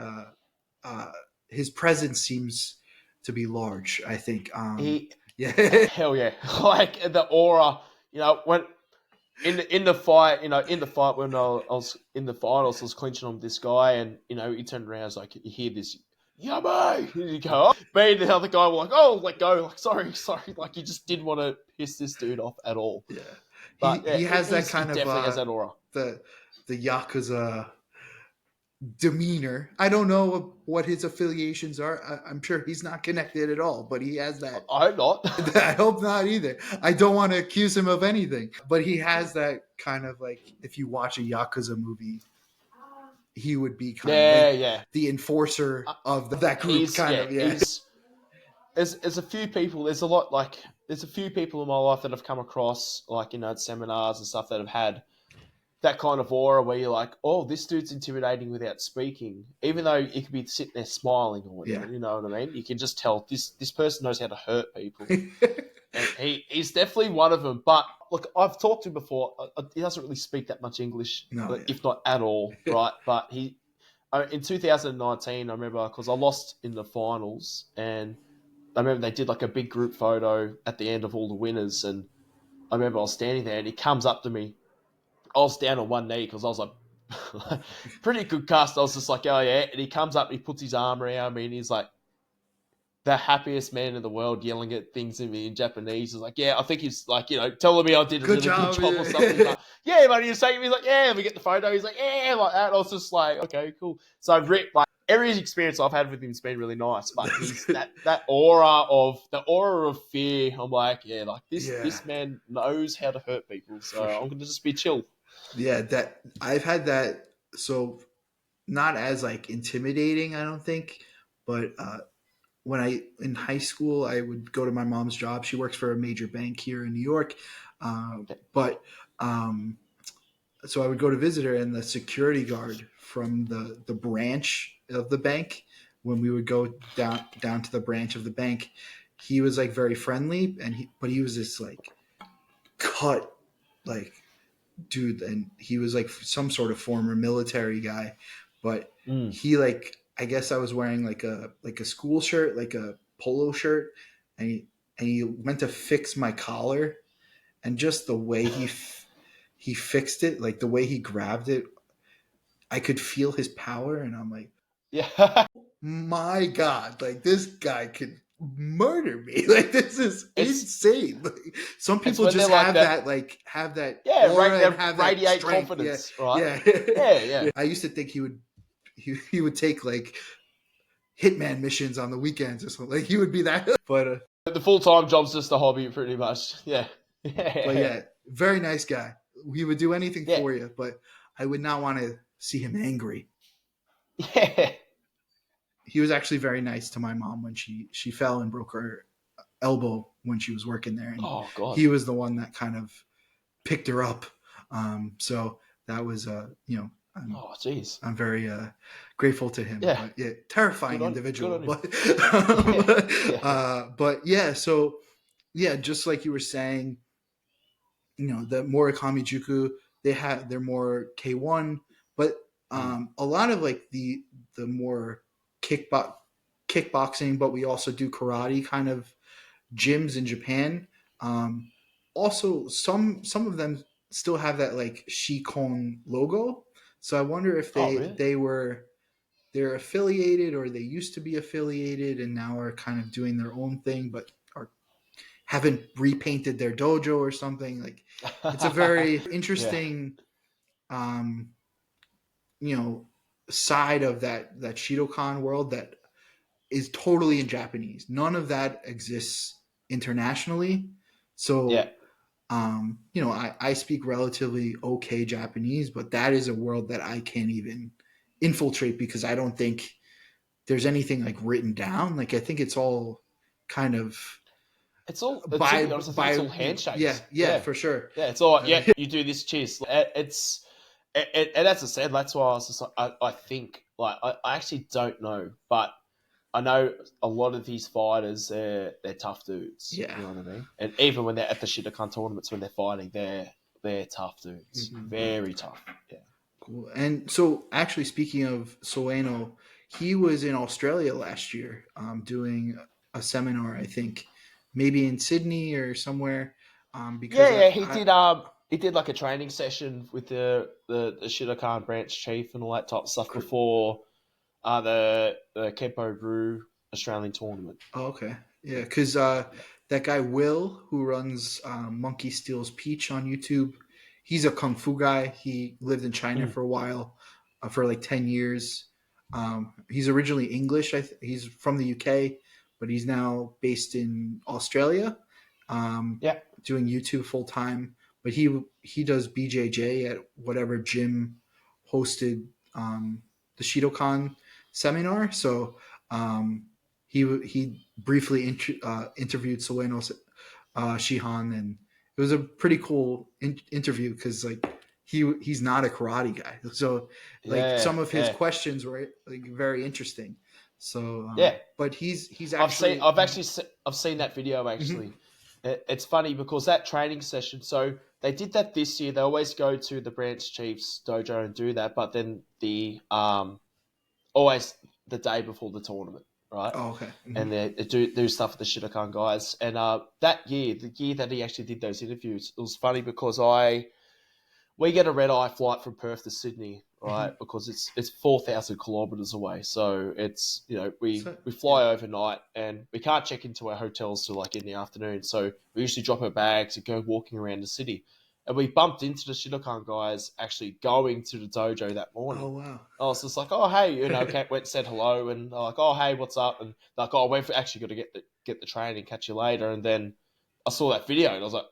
his presence seems to be large. I think. He Yeah. hell yeah, like the aura. When in the fight, in the fight when I was in the finals, I was clinching on this guy, and he turned around, was like, you hear this, yummy, and you go, oh. Me and the other guy were like, oh, let go, like sorry, like you just didn't want to piss this dude off at all. Yeah. But yeah, He has that he kind of definitely has that aura. the Yakuza demeanor. I don't know what his affiliations are. I'm sure he's not connected at all, but he has that. I hope not. I hope not either. I don't want to accuse him of anything, but he has that kind of like, if you watch a Yakuza movie, he would be kind of like Yeah. the enforcer of that group, There's a few people. There's a few people in my life that I've come across, like at seminars and stuff, that have had that kind of aura where you're like, oh, this dude's intimidating without speaking, even though he could be sitting there smiling or whatever. Yeah. You know what I mean? You can just tell this person knows how to hurt people, and he's definitely one of them. But look, I've talked to him before. He doesn't really speak that much English, if not at all, right? But in 2019, I remember, because I lost in the finals, and I remember they did like a big group photo at the end of all the winners, and I remember I was standing there, and he comes up to me. I was down on one knee because I was like, pretty good cast. I was just like, oh yeah. And he comes up, he puts his arm around me, and he's like, the happiest man in the world, yelling at things at me in Japanese. He's like, yeah, I think he's like, telling me I did a really good job or something. Like, yeah, but he was saying, he's like, yeah, we get the photo. He's like, yeah, like that. And I was just like, okay, cool. So I've like every experience I've had with him has been really nice, but he's that aura of fear. I'm like, yeah, like this man knows how to hurt people. So I'm gonna just be chill. Yeah, that I've had that. So not as like intimidating, I don't think, but when in high school, I would go to my mom's job. She works for a major bank here in New York, but so I would go to visit her, and the security guard from the branch of the bank, when we would go down to the branch of the bank, he was like very friendly, but he was this like cut like dude, and he was like some sort of former military guy, but he like, I guess I was wearing like a school shirt, like a polo shirt, and he went to fix my collar, and just the way he fixed it, like the way he grabbed it, I could feel his power, and I'm like, yeah, my God, like this guy could murder me. Like this is insane. Like, some people just have that aura and have radiate that strength. confidence, right? Yeah. I used to think he would take like hitman missions on the weekends or something. Like he would be that. But the full-time job's just a hobby, pretty much. Yeah. But yeah, very nice guy. He would do anything for you, but I would not want to see him angry. Yeah. He was actually very nice to my mom when she fell and broke her elbow when she was working there. And oh God. He was the one that kind of picked her up. So that was oh jeez. I'm very grateful to him. Yeah. But, terrifying individual. But so just like you were saying, the Murakami Juku, they're more K1, but a lot of like the more kickboxing, but we also do karate kind of gyms in Japan. Also, some of them still have that like Shikon logo. So I wonder if they're affiliated, or they used to be affiliated and now are kind of doing their own thing, but haven't repainted their dojo or something. Like it's a very interesting, side of that Shidokan world that is totally in Japanese. None of that exists internationally. So, I speak relatively okay Japanese, but that is a world that I can't even infiltrate because I don't think there's anything like written down. Like I think it's all kind of it's all handshakes. Yeah, for sure. Yeah, it's all you do this, cheers. And as I said, that's why I was just like, I think like I actually don't know, but I know a lot of these fighters, they're tough dudes. Yeah. You know what I mean? And even when they're at the Shidokan tournaments, when they're fighting, they're tough dudes. Mm-hmm. Very tough. Yeah. Cool. And so actually speaking of Soeno, he was in Australia last year, doing a seminar. I think maybe in Sydney or somewhere. Because Yeah, yeah, he did. He did like a training session with the Shidokan branch chief and all that type of stuff before the Kempo Brew Australian tournament. Oh, okay. Yeah, because that guy Will, who runs Monkey Steals Peach on YouTube, he's a kung fu guy. He lived in China Mm. for a while, for like 10 years. He's originally English. He's from the UK, but he's now based in Australia, um, Yeah, doing YouTube full time. But he does BJJ at whatever gym hosted the Shidokan seminar. So. He briefly interviewed Sueno Shihan, and it was a pretty cool interview because like he's not a karate guy, so like yeah, some of his yeah, questions were like very interesting. So, yeah. but he's actually. I've seen that video Mhm. actually. It's funny because that training session. So they did that this year. They always go to the branch chief's dojo and do that, but then the always the day before the tournament, right? Oh, okay. And they do stuff with the Shidokan guys. And that year, the year that he actually did those interviews, it was funny because we get a red eye flight from Perth to Sydney, right? Hmm. Because it's 4,000 kilometers away, so it's So we yeah. fly overnight and we can't check into our hotels till like in the afternoon. So we usually drop our bags and go walking around the city. And we bumped into the Shidokan guys actually going to the dojo that Oh morning. wow. I was just like, oh hey, went and said hello, and they're like, oh hey, what's up? And they're like, oh, we've actually got to get the training, catch you later. And then I saw that video and I was like,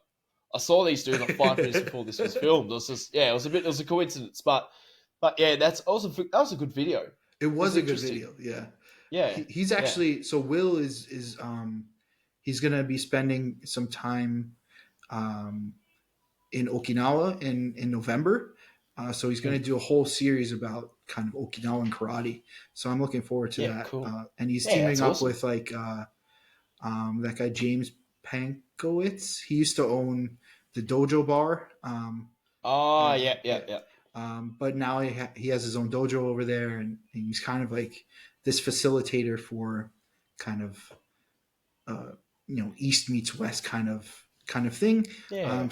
I saw these dudes like 5 minutes before this was filmed. It was just it was a coincidence, but yeah, that was a good video. It It was was a good interesting. video. Yeah. Yeah, He's yeah, actually, so Will is he's gonna be spending some time um, in Okinawa in November. So he's going mm, to do a whole series about kind of Okinawan karate. So I'm looking forward to yeah, that. cool. And he's Yeah, teaming that's up awesome. with like that guy James Pankowitz. He used to own the Dojo Bar. Oh yeah, Yeah. yeah, yeah, But now he has his own dojo over there, and he's kind of like this facilitator for kind of uh, East meets West kind of thing. yeah.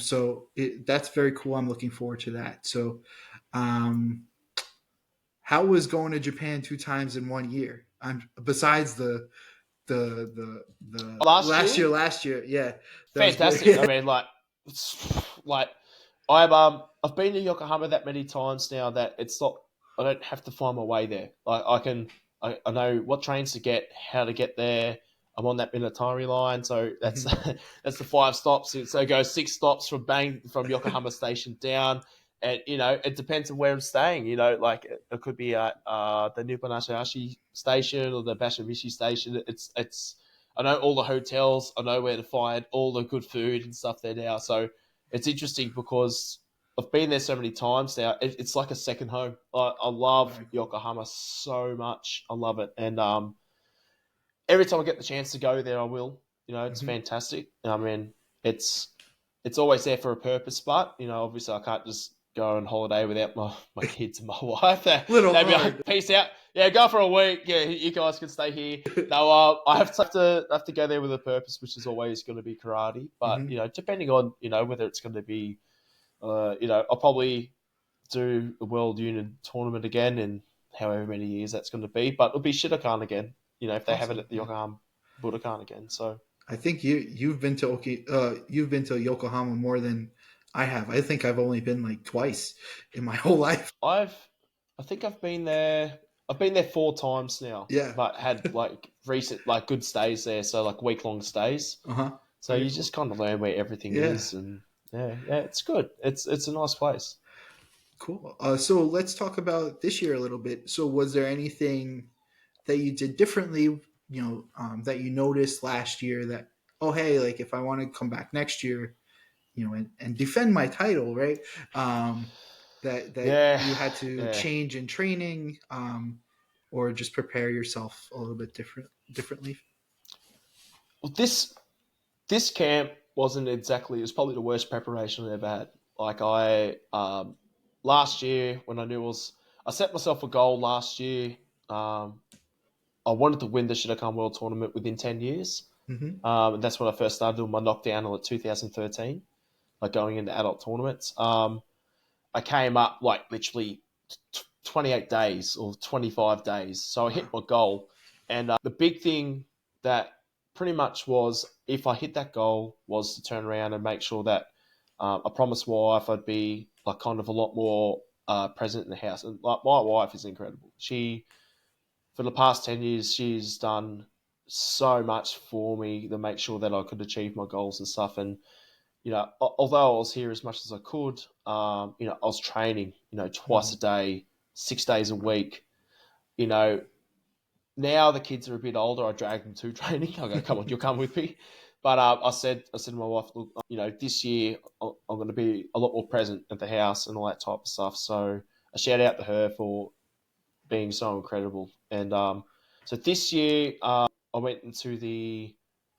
That's very cool. I'm looking forward to that. So, um, how was going to Japan 2 times in 1 year? Besides the Last last year, year, yeah, that was good. fantastic. I mean, like I've been to Yokohama that many times now that it's not. I don't have to find my way there. Like I know what trains to get, how to get there. I'm on that Minatari line, so that's Mhm. that's the 5 stops. So it goes 6 stops from Yokohama Station down, and it depends on where I'm staying. Like it could be at the Nippon station or the Bashamishi station. It's I know all the hotels. I know where to find all the good food and stuff there now. So it's interesting because I've been there so many times now. It's like a second home. I love Very cool. Yokohama so much. I love it, and every time I get the chance to go there, I will. It's Mhm. fantastic. I mean, it's it's always there for a purpose, but obviously, I can't just go on holiday without my kids and my wife. Little They'd be hard. like, "Peace out, yeah, go for a week. Yeah, you guys can stay here." No, I have to go there with a purpose, which is always going to be karate. But Hmm. depending on whether it's going to be, I'll probably do the World Union Tournament again in however many years that's going to be. But it'll be Shidokan again, if they have it Awesome. at the Yeah. Yokohama Budokan again. So I think you've been to Yokohama more than I have. I think I've only been like twice in my whole life. I've, I think I've been there. I've been there 4 times now, Yeah. but had like recent, like good stays there. So like week-long stays. Uh huh. So Very you cool. just kind of learn where everything Yeah. is, and yeah, it's good. It's a nice place. Cool. So let's talk about this year a little bit. So was there anything that you did differently? That you noticed last year that, oh hey, like if I want to come back next year, and defend my title, right? That Yeah, you had to yeah. change in training, or just prepare yourself a little bit differently. Well, this camp wasn't exactly. It was probably the worst preparation I ever had. Like last year when I knew I set myself a goal last year. I wanted to win the Shidokan World Tournament within 10 years. Mm-hmm. And that's when I first started doing my knockdown in 2013, like going into adult tournaments. I came up like literally 28 days or 25 days. So I hit Wow. my goal. And the big thing that pretty much was if I hit that goal was to turn around and make sure that I promised my wife I'd be like kind of a lot more present in the house. And like my wife is incredible. She, for the past 10 years, she's done so much for me to make sure that I could achieve my goals and stuff. And although I was here as much as I could, I was training, twice Mm-hmm. a day, 6 days a week. You know, now the kids are a bit older. I drag them to training. I go, come on, you'll come with me. But I said to my wife, look, this year I'm going to be a lot more present at the house and all that type of stuff. So a shout out to her for being so incredible. And so this year, I went into the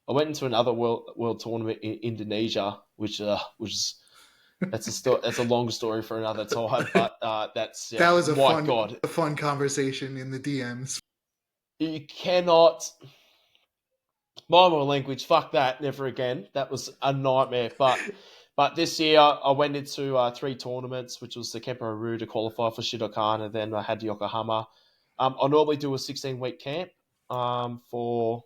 I went into another world tournament in Indonesia, which that's a long story for another time. But that's That was my God, a fun conversation in the DMs. you cannot. My language, fuck that, never again. That was a nightmare. But this year I went into three tournaments, which was the Kempo to qualify for Shidokan, and then I had Yokohama. I normally do a 16-week camp for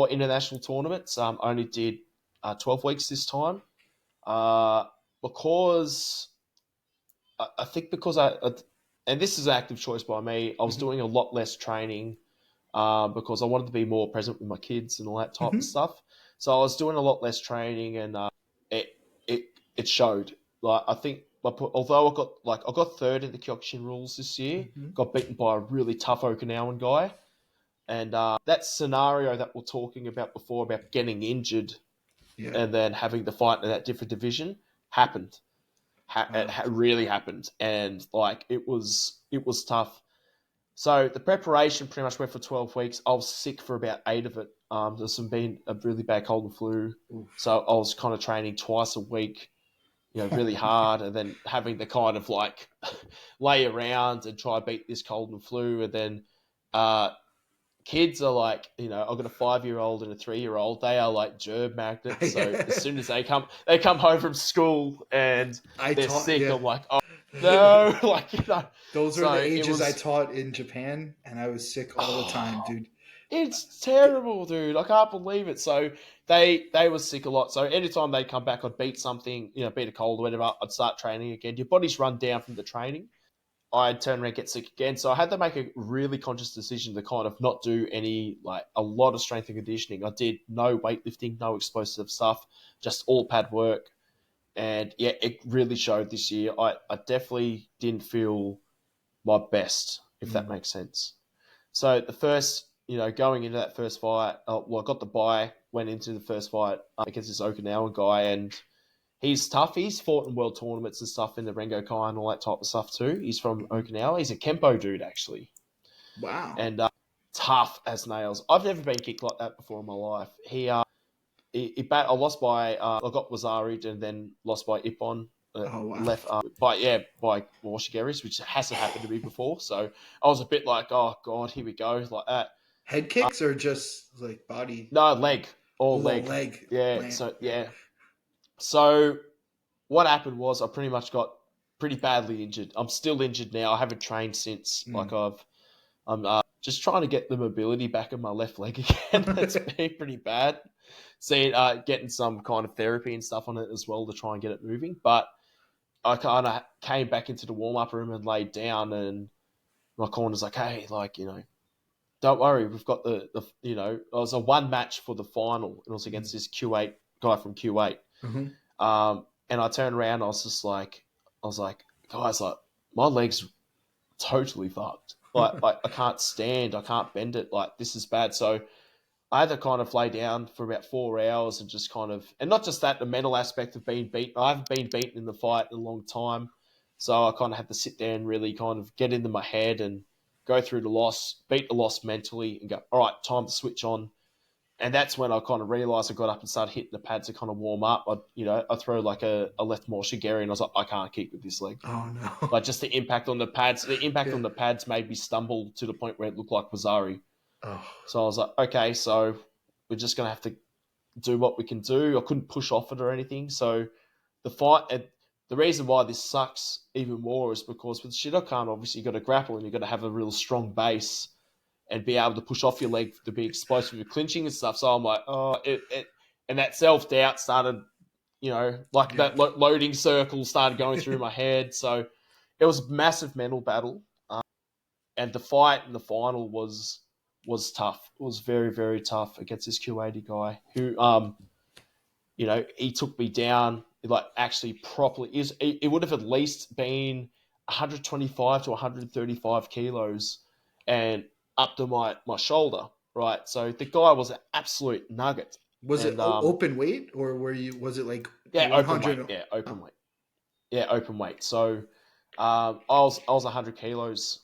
international tournaments. I only did 12 weeks this time uh, because I think because and this is an active choice by me, I was Mm-hmm. doing a lot less training because I wanted to be more present with my kids and all that type of Mm-hmm. stuff. So I was doing a lot less training, and it it it showed. Like I think, although I got third in the Kyokushin rules this year, Mm-hmm. got beaten by a really tough Okinawan guy, and that scenario that we're talking about before about getting injured Yeah. and then having to fight in that different division happened. It Wow. really happened, and like it was tough. So the preparation pretty much went for 12 weeks. I was sick for about 8 of it. There's been a really bad cold and flu. Oof. So I was kind of training twice a week, really Oh hard, and then having to kind of like lay around and try to beat this cold and flu. And then uh, kids are like, I've got a 5-year-old and a 3-year-old. They are like germ magnets. So as man. soon as they come home from school and I they're taught. sick, Yeah. I'm like, oh no, like. Those were So the it ages I was. taught in Japan, and I was sick all the time, Oh, dude. it's terrible, dude. I can't believe it. So they were sick a lot. So anytime they come back, I'd beat something, beat a cold or whatever. I'd start training again. Your body's run down from the training. I'd turn around and get sick again. So I had to make a really conscious decision to kind of not do a lot of strength and conditioning. I did no weightlifting, no explosive stuff, just all pad work. And yeah, it really showed this year. I definitely didn't feel my best, if that Mm. makes sense. So the first, going into that first fight, I got the bye, went into the first fight against this Okinawan guy, and he's tough. He's fought in world tournaments and stuff in the Rengokai and all that type of stuff too. He's from Okinawa. He's a Kempo dude, actually. Wow. And tough as nails. I've never been kicked like that before in my life. I lost by, I got Wazari'd and then lost by Ippon. Oh wow. Left by Washigeris, which hasn't happened to me before. So I was a bit like, oh god, here we go, like that. Head kicks or just like body? No, leg, all Oh, the leg. leg. Yeah. Man. So Yeah. yeah. So what happened was I pretty much got pretty badly injured. I'm still injured now. I haven't trained since. Mm. I'm just trying to get the mobility back in my left leg again. It's been pretty bad. See, getting some kind of therapy and stuff on it as well to try and get it moving. But I kind of came back into the warm up room and laid down, and my corner's like, hey, like, don't worry, we've got it was a one match for the final. It was Mm. against this Q8 guy from Q8. Mhm. And I turned around, I was like, guys, like, my legs totally fucked. Like, I can't stand, I can't bend it. Like, this is bad. So I had to kind of lay down for about 4 hours and just kind of, and not just that, the mental aspect of being beaten. I haven't been beaten in the fight in a long time. So I kind of had to sit there and really kind of get into my head and go through the loss, beat the loss mentally and go, all right, time to switch on. And that's when I kind of realized I got up and started hitting the pads to kind of warm up. I throw like a left more shigeri and I was like, I can't keep with this leg. Oh no. Like just the impact on the pads Yeah. made me stumble to the point where it looked like Wazari. Oh, So I was like, okay, so we're just gonna have to do what we can do. I couldn't push off it or anything. So the fight, and the reason why this sucks even more is because with Shidokan, obviously you got to grapple and you got to have a real strong base and be able to push off your leg to be explosive with clinching and stuff. So I'm like, and that self doubt started, like yeah. that loading circle started going through my head. So it was a massive mental battle, and the fight in the final was tough. It was very very tough against this Q80 guy who he took me down like actually properly. It would have at least been 125 to 135 kilos and up to my shoulder, right? So the guy was an absolute nugget. Was it And open weight, or was it like yeah, open weight. 100? Yeah, open Oh, weight. Yeah, open weight. So I was 100 kilos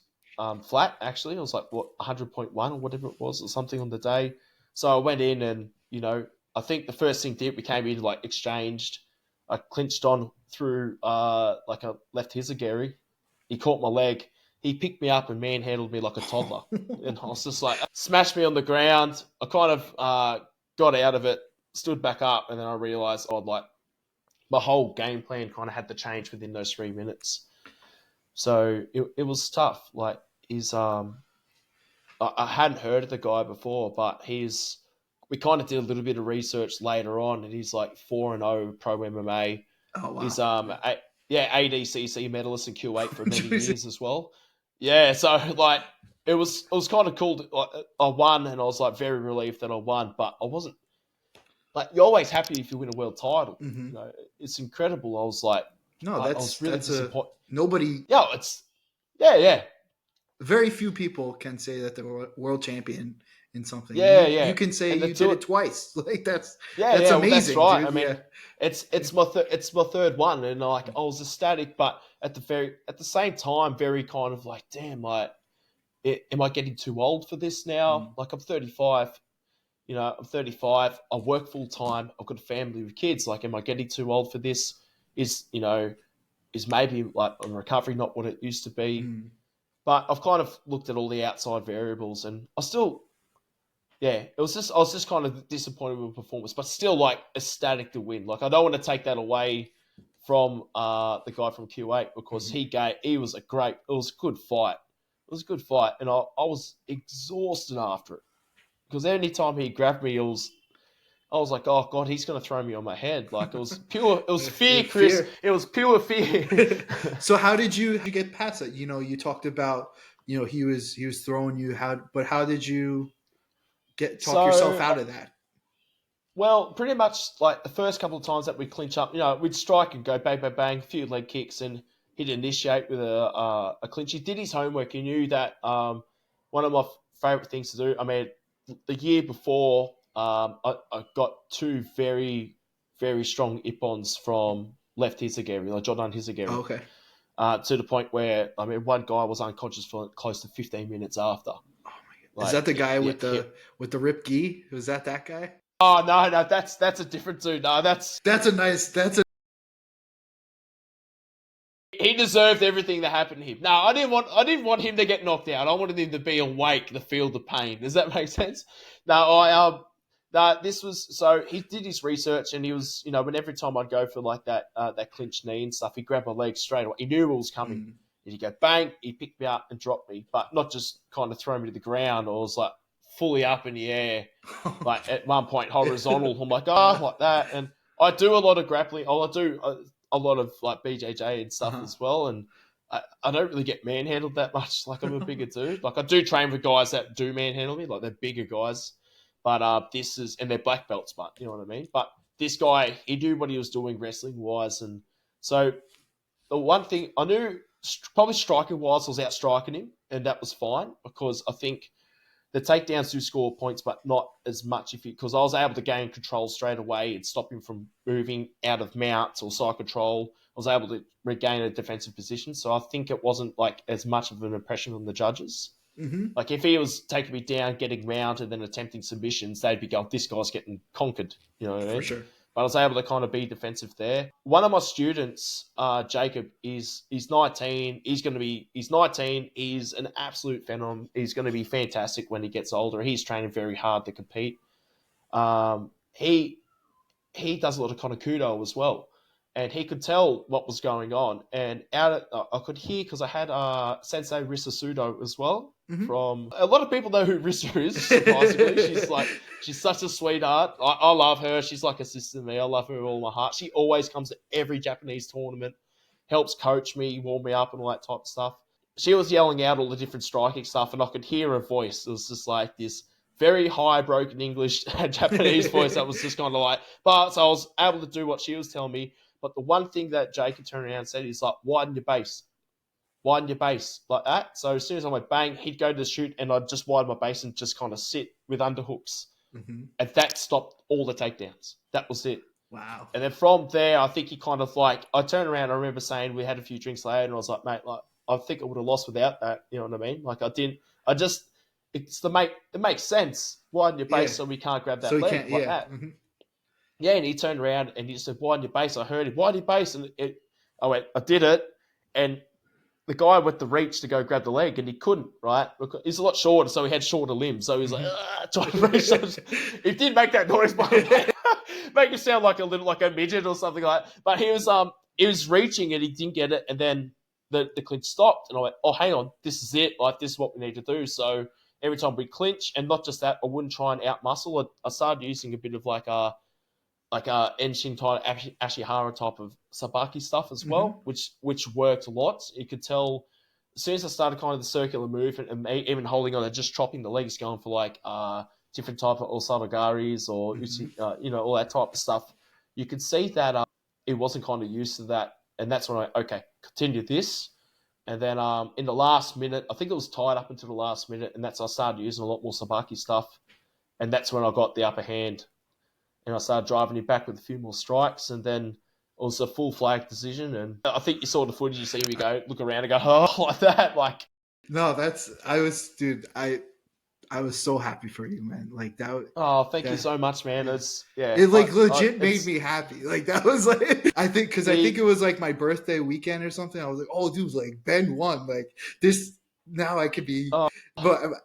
flat actually. I was like what 100.1 or whatever it was or something on the day. So I went in and I think the first thing did we came in like exchanged. I clinched on through like a left hizagiri. He caught my leg. He picked me up and manhandled me like a toddler. And I was just like smashed me on the ground. I kind of got out of it, stood back up, and then I realized I'd like my whole game plan kind of had to change within those 3 minutes. So it was tough. Like he's I hadn't heard of the guy before, but we kind of did a little bit of research later on, and he's like 4-0 pro MMA. oh He's wow. yeah ADCC medalist in Q8 for many Jeez. years as well. Yeah, so like it was kind of cool. Like, I won, and I was like very relieved that I won, but I wasn't like you're always happy if you win a world title. Hmm. It's incredible. I was like, No, I was really that's a disappointed. nobody. Yeah, it's yeah, yeah, Very few people can say that they're world champion in something, and yeah, you yeah, can say and to you did do it it, twice. Like yeah, that's yeah. Well, that's amazing, right. I dude. Yeah. mean, it's my third one, and like I was ecstatic, but at the same time, very kind of like, damn, like, am I getting too old for this now? Mm. Like I'm 35. I'm 35. I work full time. I've got a family with kids. Like, am I getting too old for this? Is maybe like on recovery not what it used to be? Mm. But I've kind of looked at all the outside variables, and I was just kind of disappointed with the performance, but still like ecstatic to win. Like I don't want to take that away from the guy from Q8 because Hmm. he was it was a good fight. It was a good fight, and I was exhausted after it because any time he grabbed me, I was like, oh god, he's gonna throw me on my head. Like it was fear, Chris. Fear. It was pure fear. So how did you get past it? You talked about he was throwing you. How did you get talk yourself So out of that? well, pretty much like the first couple of times that we'd clinch up, we'd strike and go bang, bang, bang, a few leg kicks, and he'd initiate with a clinch. He did his homework. He knew that one of my favorite things to do. I mean, the year before, I got two very, very strong ippons from left Hizagiri, like Jordan Oh, Hizagiri, okay. to the point where, I mean, one guy was unconscious for close to 15 minutes after. Oh my god. Is Like, that the guy yeah, with the rip gi? Was that guy? oh no, no, that's a different dude. No, That's a he deserved everything that happened to him. No, I didn't want him to get knocked out. I wanted him to be awake to feel the pain. Does that make sense? No, no, this was so he did his research and he was, when every time I'd go for like that clinch knee and stuff, he'd grab my leg straight away. He knew what was coming. mm. And he'd go bang, he'd pick me up and drop me, but not just kind of throw me to the ground or was like fully up in the air, like at one point horizontal. I'm like, oh, like that. And I do a lot of grappling. Oh, I do a lot of like BJJ and stuff Uh-huh. as well. And I don't really get manhandled that much. Like I'm a bigger dude. Like I do train with guys that do manhandle me. Like they're bigger guys. But and they're black belts, but you know what I mean. But this guy, he knew what he was doing wrestling wise, and so the one thing I knew, probably striking wise, I was out striking him, and that was fine because I think the takedowns do score points, but not as much because I was able to gain control straight away and stop him from moving out of mounts or side control. I was able to regain a defensive position, so I think it wasn't like as much of an impression on the judges. Hmm. Like if he was taking me down, getting mounted, and then attempting submissions, they'd be going, "This guy's getting conquered." You know what I For mean? sure. but I was able to kind of be defensive there. One of my students, Jacob, he's 19. He's 19. He's an absolute phenom. He's going to be fantastic when he gets older. He's training very hard to compete. He does a lot of konakudo as well, and he could tell what was going on. And I could hear, because I had Sensei Risa Sudo as well. Mm-hmm. From a lot of people know who Risa is. Surprisingly, she's such a sweetheart. I love her. She's like a sister to me. I love her with all my heart. She always comes to every Japanese tournament, helps coach me, warm me up, and all that type of stuff. She was yelling out all the different striking stuff, and I could hear her voice. It was just like this very high, broken English Japanese voice that was just kind of like, but so I was able to do what she was telling me. But the one thing that Jake had turned around and said is like, widen your base, like that. So as soon as I went bang, he'd go to shoot, and I'd just widen my base and just kind of sit with underhooks. Mm-hmm. And that stopped all the takedowns. That was it. Wow. And then from there, I think he kind of like, I turned around, I remember saying, we had a few drinks later, and I was like, mate, like, I think I would have lost without that. You know what I mean? Like it makes sense. Widen your base so we can't grab that leg like that. Mm-hmm. Yeah, and he turned around and he just said, widen your base. I heard him, widen your base. And I did it. And the guy with the reach to go grab the leg, and he couldn't, right? He's a lot shorter, so he had shorter limbs. So he's like, trying to reach. He did make that noise, by the way. Make it sound like a midget or something like that. But he was reaching and he didn't get it. And then the clinch stopped. And I went, oh, hang on, this is it. Like, this is what we need to do. So every time we clinch, and not just that, I wouldn't try and outmuscle. I started using a bit of like a Enshin type, Ashihara type of sabaki stuff as well, which worked a lot. You could tell as soon as I started kind of the circular movement and even holding on and just chopping the legs, going for like different type of osaragaris or all that type of stuff. You could see that it wasn't kind of used to that, and that's when I continue this. And then in the last minute, I think it was tied up until the last minute, and I started using a lot more sabaki stuff, and that's when I got the upper hand. And I started driving him back with a few more strikes, and then it was a full flag decision. And I think you saw the footage, you see me look around and go, oh, like that. Like, no, I was so happy for you, man. Like that. Oh, thank you so much, man. Yeah. It legit made me happy. Like that was like, I think it was like my birthday weekend or something. I was like, oh, dude, like Ben won. Like this, now I could be, but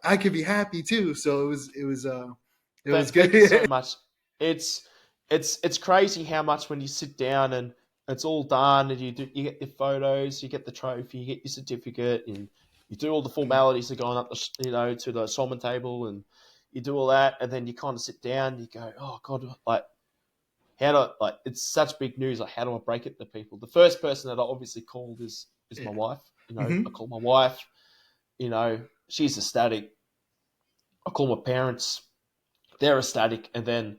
I could be happy too. So it was good. Thank you so much. It's crazy how much when you sit down and it's all done and you get your photos, you get the trophy, you get your certificate, and you do all the formalities of going up to the shaman table, and you do all that, and then you kind of sit down and you go, oh God, like it's such big news. Like, how do I break it to people? The first person that I obviously called is my wife. I call my wife. She's ecstatic. I call my parents. They're ecstatic, and then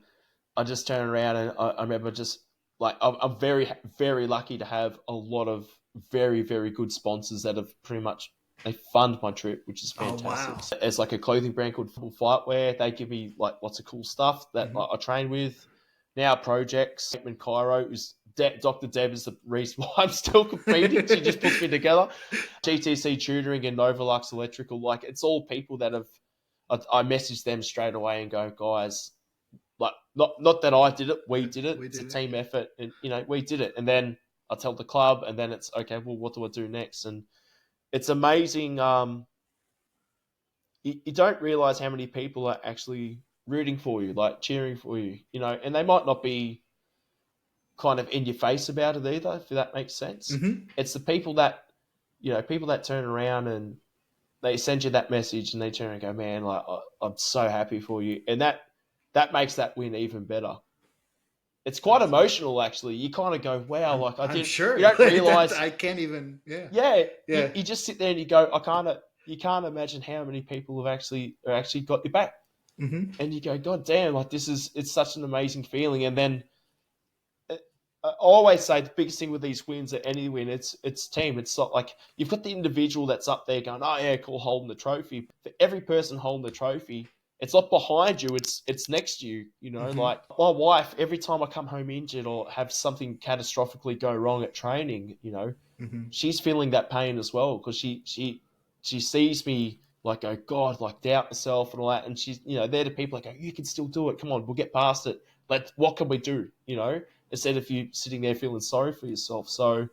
I just turn around and I remember just like I'm very, very lucky to have a lot of very, very good sponsors that have pretty much they fund my trip, which is fantastic. Oh, wow. There's like a clothing brand called Full Fightwear. They give me like lots of cool stuff that I train with. Now projects in Cairo is Dr. Deb is the reason why I'm still competing. She just puts me together. GTC Tutoring and Novolux Electrical, like it's all people that have. I message them straight away and go, guys. Like not that I did it, we did it. It's a team effort, and we did it. And then I tell the club, and then it's okay. Well, what do I do next? And it's amazing. You don't realize how many people are actually rooting for you, like cheering for you. And they might not be kind of in your face about it either, if that makes sense. Mm-hmm. It's the people that turn around and they send you that message, and they turn and go, man, like I'm so happy for you, and that makes that win even better. It's quite emotional, actually. You kind of go, wow, like I'm sure. You don't realize. I can't even, yeah. Yeah. You just sit there and you go, you can't imagine how many people have actually got your back. Mm-hmm. And you go, God damn, like it's such an amazing feeling. And then I always say the biggest thing with these wins, at any win, it's team. It's not like you've got the individual that's up there going, oh yeah, cool, holding the trophy. For every person holding the trophy, it's not behind you, it's next to you. Mm-hmm. Like my wife, every time I come home injured or have something catastrophically go wrong at training, mm-hmm. she's feeling that pain as well, because she sees me like go, God, like doubt myself and all that, and she's they're the people like go, you can still do it, come on, we'll get past it. what can we do? Instead of you sitting there feeling sorry for yourself. So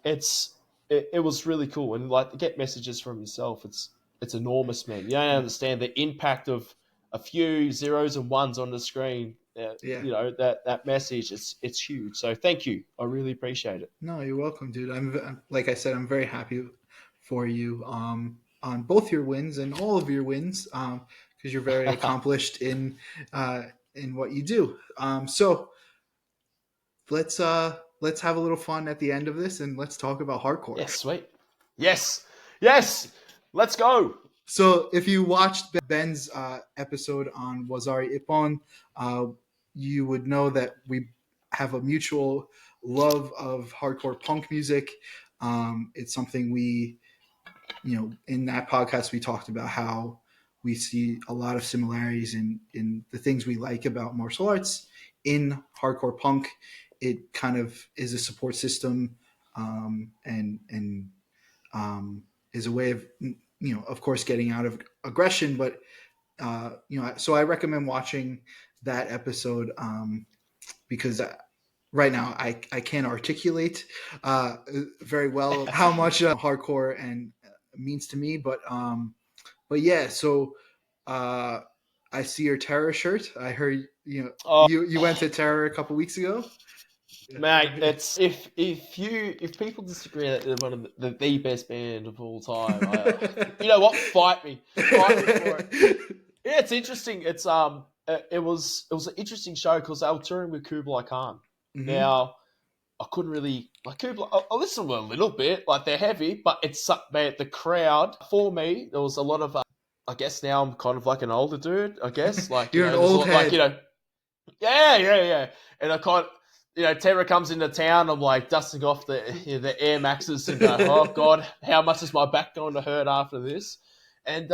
it was really cool, and like to get messages from yourself, it's enormous, man. You don't understand the impact of a few zeros and ones on the screen. Yeah. That message, it's huge. So thank you, I really appreciate it. No, you're welcome, dude. Like I said, I'm very happy for you on both your wins and all of your wins because you're very accomplished in what you do. So let's have a little fun at the end of this and let's talk about hardcore. Yes, sweet. Yes, let's go. So if you watched Ben's episode on Wazari Ippon, you would know that we have a mutual love of hardcore punk music. It's something we, in that podcast, we talked about how we see a lot of similarities in the things we like about martial arts in hardcore punk. It kind of is a support system and is a way of course, getting out of aggression. But so I recommend watching that episode because right now I can't articulate very well how much hardcore and means to me. But yeah. So I see your Terror shirt. I heard you went to Terror a couple weeks ago. Mate, it's if people disagree that they're one of the best band of all time, you know what? Fight me for it. Yeah, it's interesting. It was an interesting show because they were touring with Kublai Khan. Mm-hmm. Now I couldn't really like Kublai. I listened to a little bit, like they're heavy, but it's man, the crowd for me. There was a lot of. I guess now I'm kind of like an older dude. I guess like you're an old head. Like yeah, and I kind of. Terror comes into town. I'm like dusting off the Air Maxes and go, oh God, how much is my back going to hurt after this? And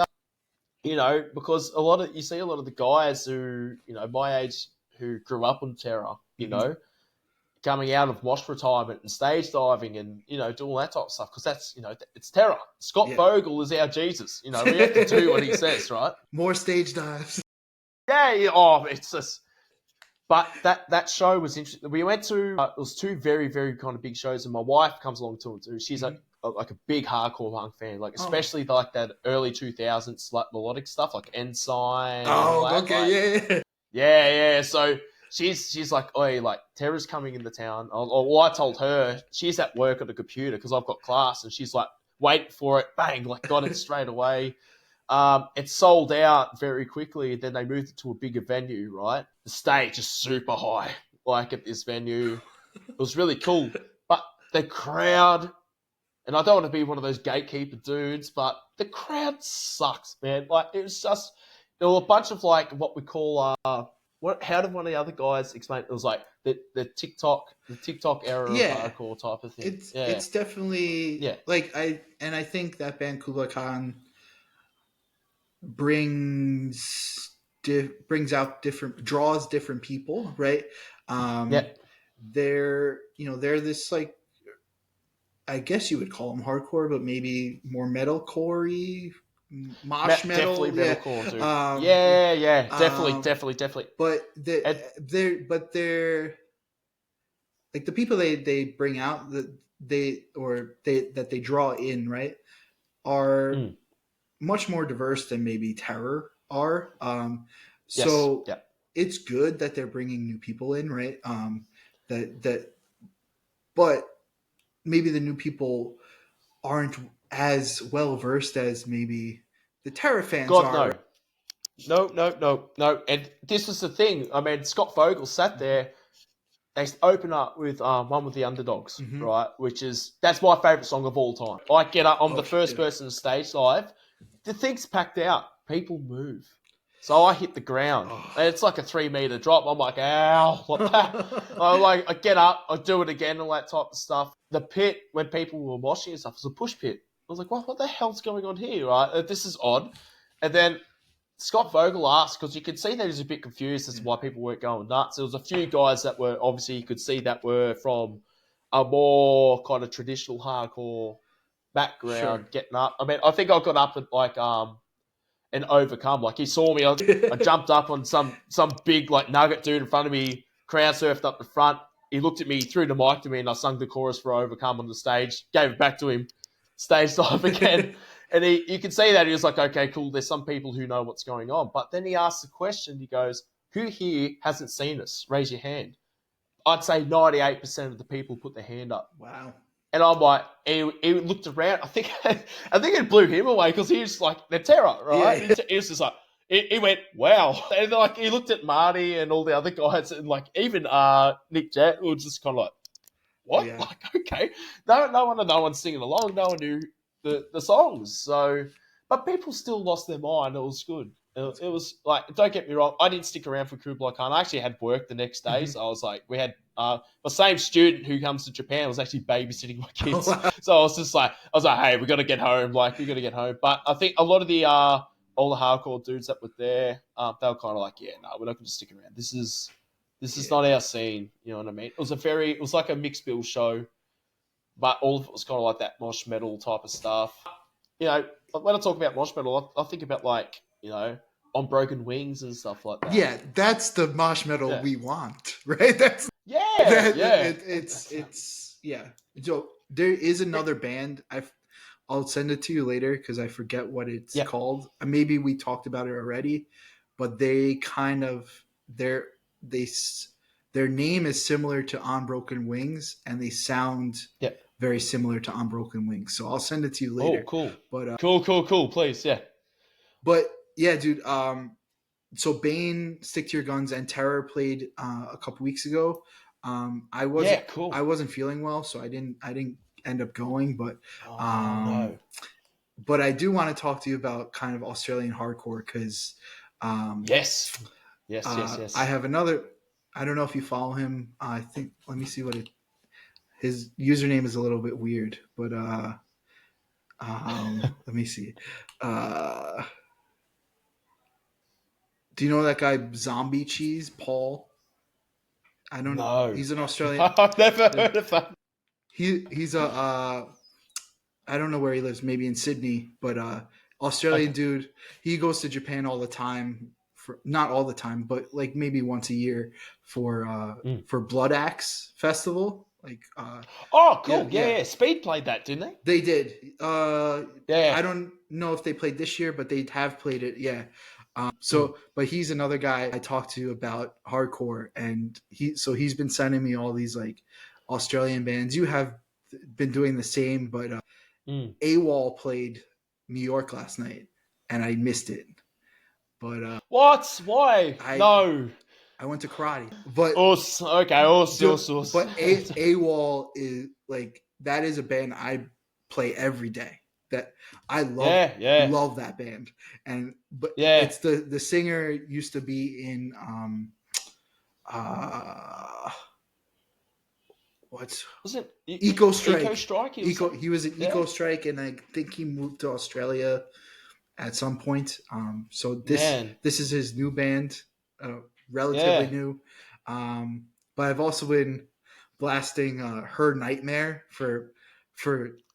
because you see a lot of the guys who my age who grew up on Terror, coming out of wash retirement and stage diving and doing all that type of stuff because that's it's Terror. Scott Vogel is our Jesus. We have to do what he says, right? More stage dives. Yeah. Oh, it's just. But that show was interesting. We went to it was two very, very kind of big shows, and my wife comes along to it too. She's like a big hardcore punk fan, like especially like that early 2000s like melodic stuff, like Ensign. Okay, yeah. So she's like, oh, like Terror's coming into town. I told her she's at work at a computer because I've got class, and she's like, wait for it, bang, like got it straight away. It sold out very quickly. Then they moved it to a bigger venue, right? The stage is super high, like at this venue. It was really cool. But the crowd, and I don't want to be one of those gatekeeper dudes, but the crowd sucks, man. Like it was just, there were a bunch of like what we call, how did one of the other guys explain it? It was like the TikTok era of hardcore type of thing. It's definitely like I think that band Kublai Khan draws different people, right? They're this like, I guess you would call them hardcore, but maybe more metalcore-y, mosh metal. Definitely metalcore, dude. Definitely. But they're like the people they bring out that they draw in, right, are much more diverse than maybe Terror are. So it's good that they're bringing new people in, right? But maybe the new people aren't as well versed as maybe the Terror fans are. No. And this was the thing. I mean, Scott Vogel sat there. They open up with One with the Underdogs, right? That's my favorite song of all time. I get up. I'm the first person to stage live. The thing's packed out. People move. So I hit the ground. And it's like a 3-meter drop. I'm like, ow. I get up. I do it again, all that type of stuff. The pit, when people were moshing and stuff, was a push pit. I was like, what the hell's going on here, right? This is odd. And then Scott Vogel asked, because you could see that he was a bit confused as to why people weren't going nuts. There was a few guys that were, obviously you could see that were from a more kind of traditional hardcore background getting up. I mean, I think I got up at like and overcome. Like he saw me, I jumped up on some big like nugget dude in front of me, crowd surfed up the front. He looked at me, threw the mic to me, and I sung the chorus for Overcome on the stage. Gave it back to him, stage dive again, and you can see that he was like, okay, cool. There's some people who know what's going on, but then he asked the question. He goes, "Who here hasn't seen us? Raise your hand." I'd say 98% of the people put their hand up. Wow. And I'm like, he looked around. I think it blew him away because he was like the terror, right? Yeah. He was just like, he went, wow. And like he looked at Marty and all the other guys, and like even Nick Jett was just kind of like, what? Yeah. Like, okay, no one singing along. No one knew the songs. So, but people still lost their mind. It was good. It was like, don't get me wrong, I didn't stick around for Kublai Khan. I actually had work the next day, so I was like, we had the same student who comes to Japan was actually babysitting my kids. Oh, wow. So I was like, hey, we got to get home. Like, we got to get home. But I think a lot of the all the hardcore dudes that were there, they were kind of like, yeah, no, we're not going to stick around. This is not our scene. You know what I mean? It was like a mixed bill show, but all of it was kind of like that mosh metal type of stuff. You know, when I talk about mosh metal, I think about like, you know, On Broken Wings and stuff like that. Yeah, that's the mosh metal we want, right? That's it's yeah. So there is another band. I'll send it to you later because I forget what it's called. Maybe we talked about it already, but they kind of their name is similar to On Broken Wings, and they sound very similar to On Broken Wings. So I'll send it to you later. Oh, cool. But cool. Please, yeah. But yeah, dude. So Bane, Stick to Your Guns, and Terror played a couple weeks ago. I wasn't feeling well, so I didn't end up going. But no. But I do want to talk to you about kind of Australian hardcore because yes. I have another. I don't know if you follow him. I think. Let me see his username is a little bit weird, but let me see. Do you know that guy Zombie Cheese, Paul? I don't know. He's an Australian. I've never heard of that. He's a I don't know where he lives, maybe in Sydney, but Australian dude. He goes to Japan all the time. Not all the time, but like maybe once a year for Blood Axe Festival. Like cool. Yeah. Speed played that, didn't they? They did. I don't know if they played this year, but they have played it. Yeah. But he's another guy I talked to about hardcore, and he's been sending me all these like Australian bands. You have been doing the same, but AWOL played New York last night, and I missed it. But what? Why? No. I went to karate, but okay. But AWOL is like that is a band I play every day. That I love that band, it's the singer used to be in was it Eco Strike? Eco Strike. He was in Eco Strike, and I think he moved to Australia at some point. So this is his new band, relatively new. But I've also been blasting Her Nightmare for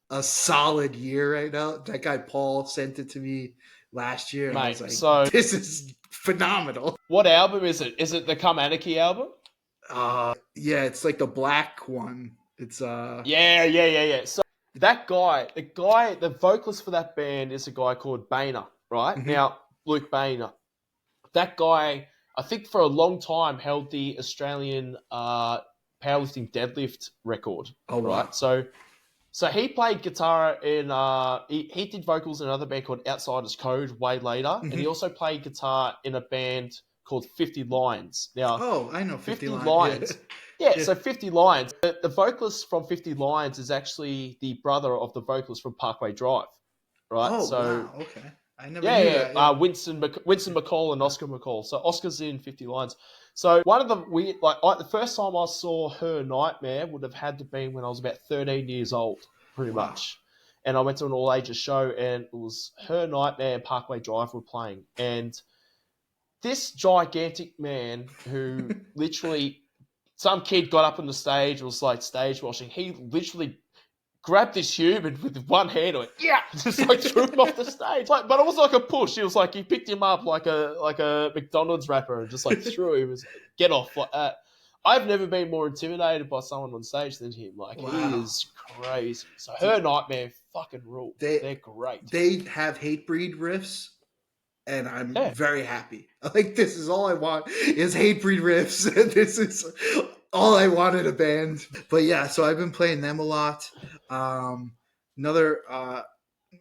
a solid year right now. That guy Paul sent it to me last year, and I was like, "This is phenomenal." What album is it? Is it the Come Anarchy album? Yeah, it's like the black one. It's yeah. So that guy, the vocalist for that band is a guy called Boehner, right? Mm-hmm. Now, Luke Boehner. That guy, I think for a long time held the Australian powerlifting deadlift record. Oh, right. Wow. So he played guitar in he did vocals in another band called Outsiders Code way later, and he also played guitar in a band called 50 Lines. Now, I know 50 Lines. Yeah, so 50 Lines. The vocalist from 50 Lines is actually the brother of the vocalist from Parkway Drive, right? Oh, wow. Okay. I never knew that. Yeah. Winston McCall and Oscar McCall. So Oscar's in 50 Lines. So one of the weird, the first time I saw Her Nightmare would have had to be when I was about 13 years old, pretty much. And I went to an all ages show, and it was Her Nightmare and Parkway Drive were playing. And this gigantic man who literally, some kid got up on the stage, was like stage washing. He literally grabbed this human with one hand and went, yeah, just like threw him off the stage. Like, but it was like a push. It was like he picked him up like a McDonald's wrapper and just like threw him. It was like, get off like that. I've never been more intimidated by someone on stage than him. Like he is crazy. So her Nightmare fucking rule. They're great. They have Hatebreed riffs, and I'm very happy. Like this is all I want is Hatebreed riffs. This is all I want in a band. But yeah, so I've been playing them a lot. Another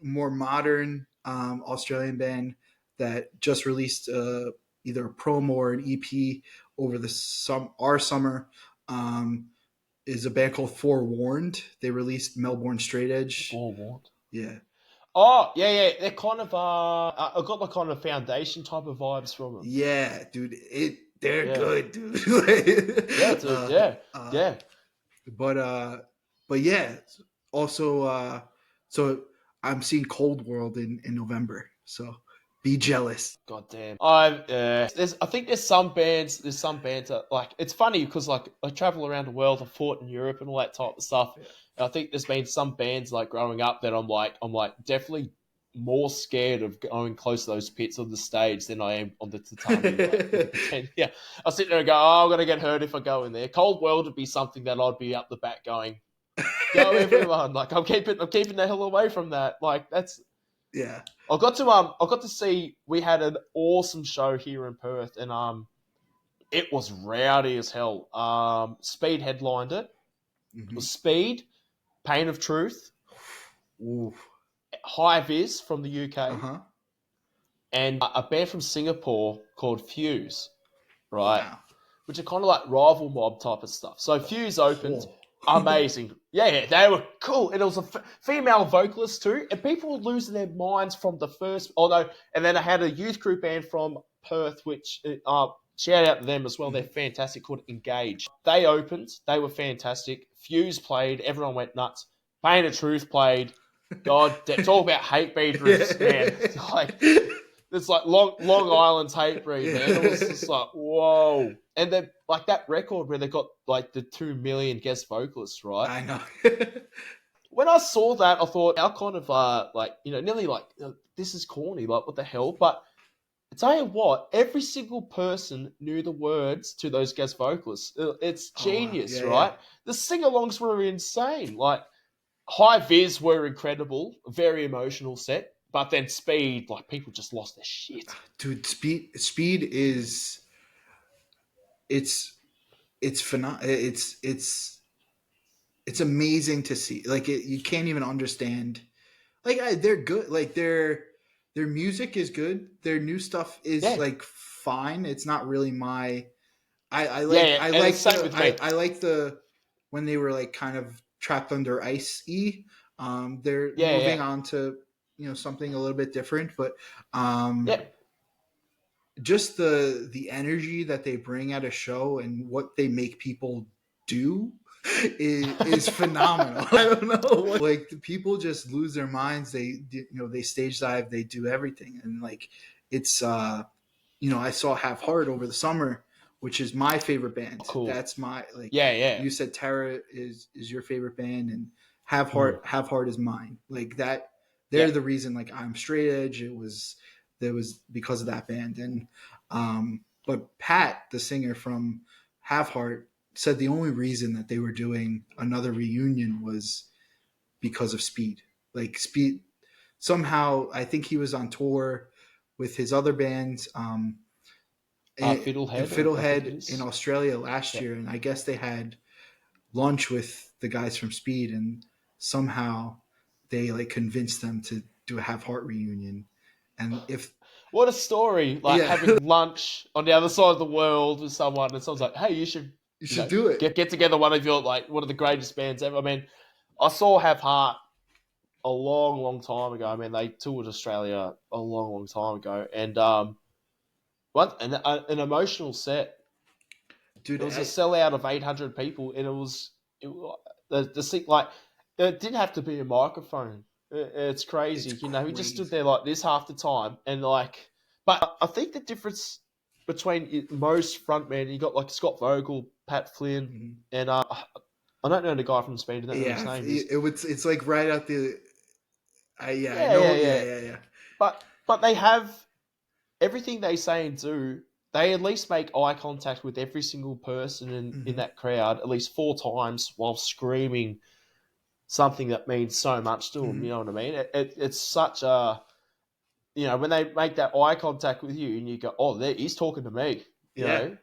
more modern Australian band that just released either a promo or an EP over our summer is a band called Forewarned. They released Melbourne Straight Edge. Forewarned. Yeah. Oh, yeah. They're kind of I've got the kind of foundation type of vibes from them. Yeah, dude. They're good, dude. Yeah. But yeah. Also, so I'm seeing Cold World in November. So be jealous. God damn. I think there's some bands that like it's funny because like I travel around the world, I've fought in Europe and all that type of stuff. Yeah. And I think there's been some bands like growing up that I'm like definitely more scared of going close to those pits on the stage than I am on the tatami. Yeah, I sit there and go, oh, I'm gonna get hurt if I go in there. Cold World would be something that I'd be up the back going, go everyone. Like I'm keeping the hell away from that. Like that's. Yeah, I got to see. We had an awesome show here in Perth, and it was rowdy as hell. Speed headlined it. Mm-hmm. It was Speed, Pain of Truth, High Vis from the UK, and a band from Singapore called Fuse, right? Wow. Which are kind of like rival mob type of stuff. So Fuse opened. Amazing. Yeah, they were cool. And it was a female vocalist too. And people were losing their minds from the first, and then I had a youth group band from Perth, which, shout out to them as well. They're fantastic, called Engage. They opened. They were fantastic. Fuse played. Everyone went nuts. Pain of Truth played. God, talk about Hatebreed riffs, man. It's like Long Island's Hatebreed, man. It was just like, whoa. And then, like, that record where they got, like, the 2 million guest vocalists, right? I know. When I saw that, I thought, how kind of, nearly like, this is corny, like, what the hell? But I tell you what, every single person knew the words to those guest vocalists. It's genius, right? Yeah. The sing-alongs were insane. Like, High Vis were incredible, very emotional set. But then Speed, like people just lost their shit. Dude, Speed is it's phenomenal. It's amazing to see. Like you can't even understand. Like they're good. Like their music is good. Their new stuff is like fine. It's not really my. I like the when they were like kind of trapped under ice-y. They're moving on to something a little bit different, but just the energy that they bring at a show and what they make people do is phenomenal. I don't know, like the people just lose their minds. They stage dive, they do everything, and like it's I saw Half Heart over the summer, which is my favorite band. Cool. That's my You said Terra is your favorite band, and Half Heart is mine. Like that. They're the reason, like, I'm straight edge. It was because of that band. And but Pat, the singer from Half Heart, said the only reason that they were doing another reunion was because of Speed. Like Speed, somehow, I think he was on tour with his other bands, Fiddlehead in Australia last year, and I guess they had lunch with the guys from Speed, and somehow they like convinced them to do a Half Heart reunion. And what a story, like having lunch on the other side of the world with someone, and someone's like, hey, you should do it. Get together one of the greatest bands ever. I mean, I saw Half Heart a long time ago. I mean, they toured Australia a long time ago, and an emotional set. Dude, it was a sellout of 800 people, and it didn't have to be a microphone. It's crazy. He just stood there like this half the time. And but I think the difference between most frontmen, you got like Scott Vogel, Pat Flynn, and I I don't know the guy from Speed. I don't know his Yeah, name. it's like right at the. Yeah, I Yeah, know. yeah, Yeah, yeah. yeah, yeah. But they have everything they say and do. They at least make eye contact with every single person in Hmm. that crowd at least 4 times while screaming something that means so much to them. Hmm. You know what I mean? It's such a when they make that eye contact with you and you go, oh, he's talking to me. You Yeah. know,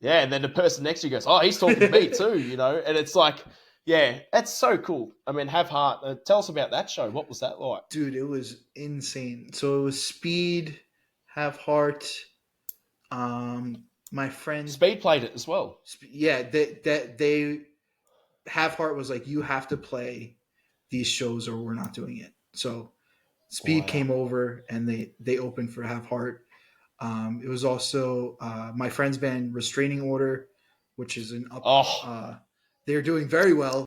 yeah, and then the person next to you goes, oh, he's talking to me too. You know, and it's like, yeah, that's so cool. I mean, have heart. Tell us about that show. What was that like? Dude, it was insane. So it was Speed, Have Heart. My friend, Speed played it as well. yeah, they Have Heart was like, you have to play these shows or we're not doing it. So Speed Wow. came over and they opened for Have Heart. It was also my friend's band Restraining Order, which is an up. Oh, They're doing very well.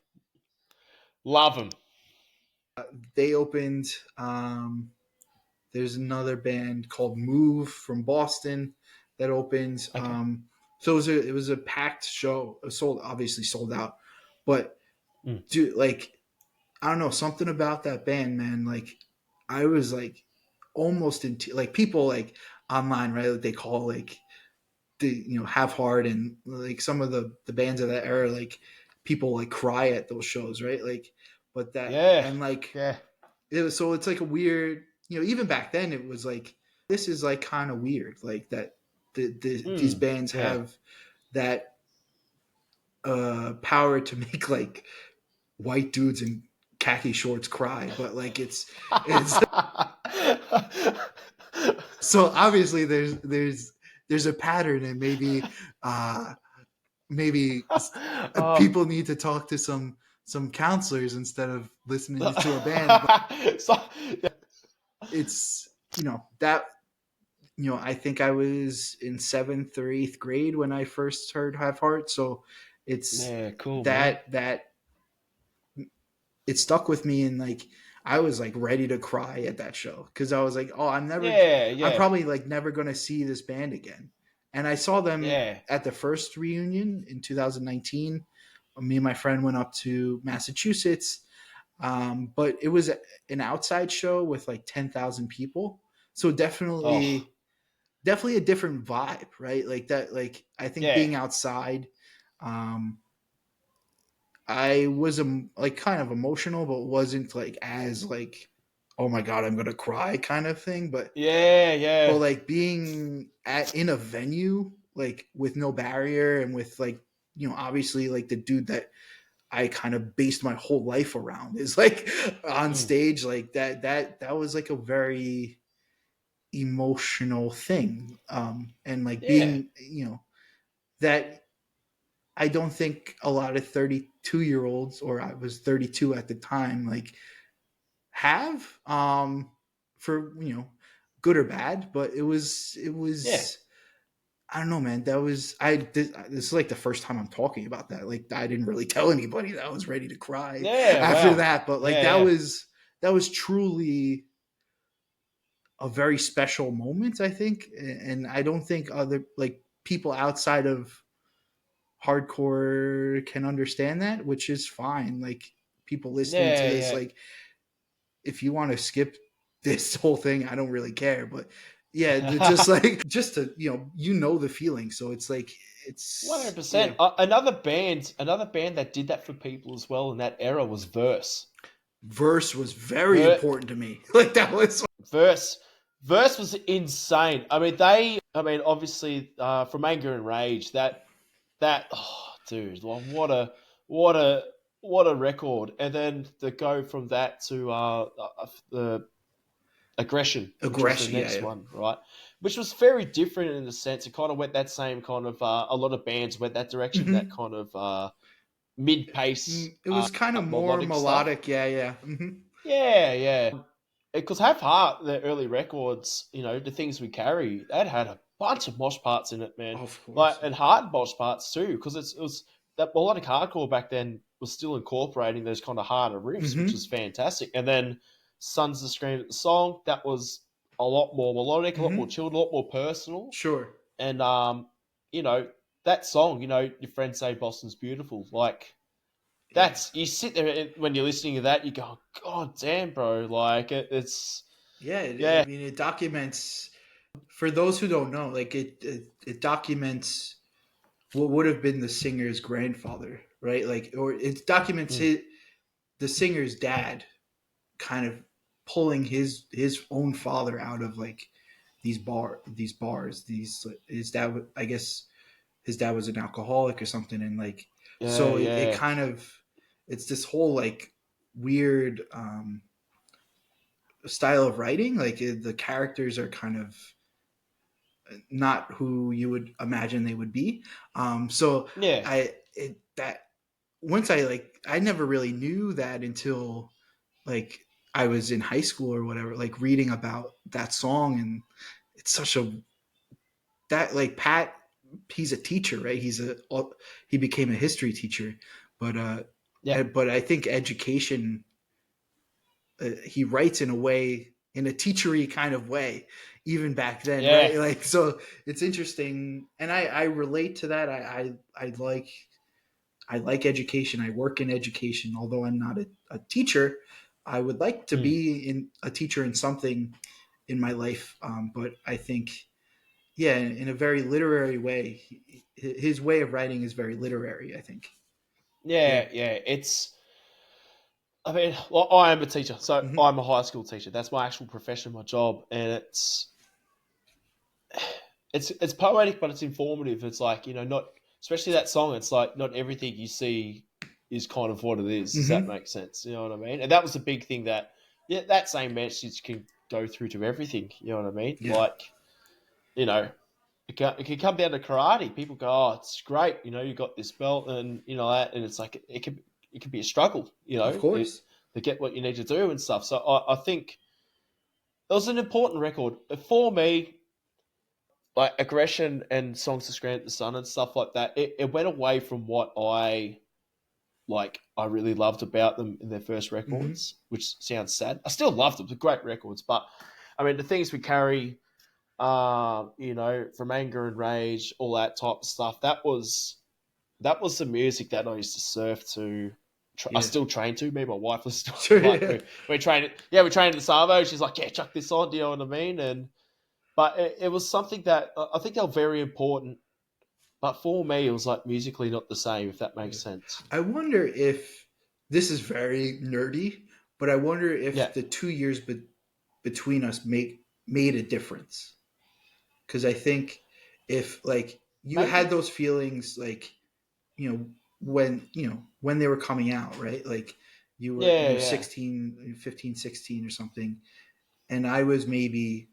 love them. They opened. There's another band called Move from Boston that opened. Okay. So it was a packed show. It was obviously sold out, but Mm. dude, like I don't know, something about that band, man. Like I was like almost into like people like online, right? Like they call like the Have Heart and like some of the bands of that era, like people like cry at those shows, right? Like, but that Yeah. and like Yeah. it was so it's like a weird, even back then it was like this is like kind of weird, like that these Mm. bands Yeah. have that power to make like white dudes in khaki shorts cry, but like it's so obviously there's a pattern and uh maybe oh. people need to talk to some counselors instead of listening to a band, but So, it's that I think I was in seventh or eighth grade when I first heard Have Heart, so it's yeah, cool, man. that it stuck with me, and like I was like ready to cry at that show because I was like, oh, Yeah, I'm yeah, probably like never gonna see this band again. And I saw them yeah. at the first reunion in 2019. Me and my friend went up to Massachusetts, but it was an outside show with like 10,000 people, so Oh, definitely a different vibe, right? Like that, like I think yeah. being outside. Um, I was like kind of emotional, but wasn't like as like, oh my god, I'm gonna cry kind of thing. Yeah, But yeah. like being in a venue like with no barrier and with like obviously like the dude that I kind of based my whole life around is like on Mm. stage like that was like a very emotional thing. And like Yeah. being that I don't think a lot of 32-year-olds, or I was 32 at the time, like have for good or bad, but it Yeah. was I don't know, man. That was I this is like the first time I'm talking about that. Like I didn't really tell anybody that I was ready to cry Yeah, after wow. that, but like Yeah, yeah. that was truly a very special moment, I think. And I don't think other like people outside of hardcore can understand that, which is fine. Like people listening to Yeah, this, yeah. like if you want to skip this whole thing, I don't really care. But yeah, just like just to the feeling. So it's like it's yeah. 100%. Another band that did that for people as well in that era was Verse. Verse was very Ver- important to me. Like that was Verse, Verse was insane. I mean, obviously, from Anger and Rage, oh, dude, well, what a, what a record! And then to go from that to the Aggression, which was the aggression. Yeah, next yeah. one, right? Which was very different in a sense. It kind of went that same kind of. A lot of bands went that direction, that Hmm. kind of mid-pace It was kind of more melodic stuff. melodic. Yeah, yeah. Hmm. Yeah, yeah. Because Have Heart, the early records, the things we carry, that had a bunch of mosh parts in it, man. Of Like, course. and hard mosh parts too, because it was that melodic hardcore back then was still incorporating those kind of harder riffs, which Hmm. was fantastic. And then Sons of Scream at the song, that was a lot more melodic, a lot more Hmm. chilled, a lot more personal. Sure. And you know, that song, your friends say Boston's beautiful. Like, Yeah. that's you sit there and when you're listening to that, you go, God damn, bro! Like it's Yeah, I yeah, mean, it documents. For those who don't know, like it documents what would have been the singer's grandfather, right? Like, or it documents mm, the singer's dad, kind of pulling his own father out of like these bars. These his dad, I guess his dad was an alcoholic or something, and like yeah, so it yeah, kind of it's this whole like weird style of writing. Like the characters are kind of not who you would imagine they would be. So yeah, that once I like I never really knew that until like I was in high school or whatever, like reading about that song. And it's such a that like Pat, he's a teacher, right? He became a history teacher, but yeah, but I think education, he writes in a way, in a teachery kind of way, even back then, yeah, right? Like, so it's interesting, and I relate to that. I like education. I work in education, although I'm not a teacher. I would like to mm, be in a teacher in something in my life, but I think, yeah, in a very literary way, his way of writing is very literary, I think. Yeah. yeah, yeah. It's I mean, well, I am a teacher, so Hmm. I'm a high school teacher. That's my actual profession, my job, and it's poetic, but it's informative. It's like not especially that song. It's like not everything you see is kind of what it is. Does that Hmm. make sense? You know what I mean? And that was a big thing that that same message can go through to everything. You know what I mean? Yeah. Like you know, it can come down to karate. People go, "Oh, it's great. You got this belt, and that," and it's like it can be a struggle. Of course. To get what you need to do and stuff. So I think it was an important record for me. Like aggression and songs to scream at the sun and stuff like that. It went away from what I really loved about them in their first Hmm. records, which sounds sad. I still love them; they're great records. But I mean, the things we carry, from anger and rage, all that type of stuff. That was the music that I used to surf to. I Yeah. still train to. Me and my wife was still Sure. like Yeah. we train. Yeah, we train at the Savo. She's like, yeah, chuck this on. Do you know what I mean? And but it was something that I think they were very important. But for me, it was like musically not the same. If that makes Yeah. sense. I wonder if this is very nerdy, but I wonder Yeah, if the 2 years between us made a difference. Because I think if like you had maybe. those feelings, like when they were coming out, right? Like Yeah, you were yeah. 16, 15, 16 or something, and I was maybe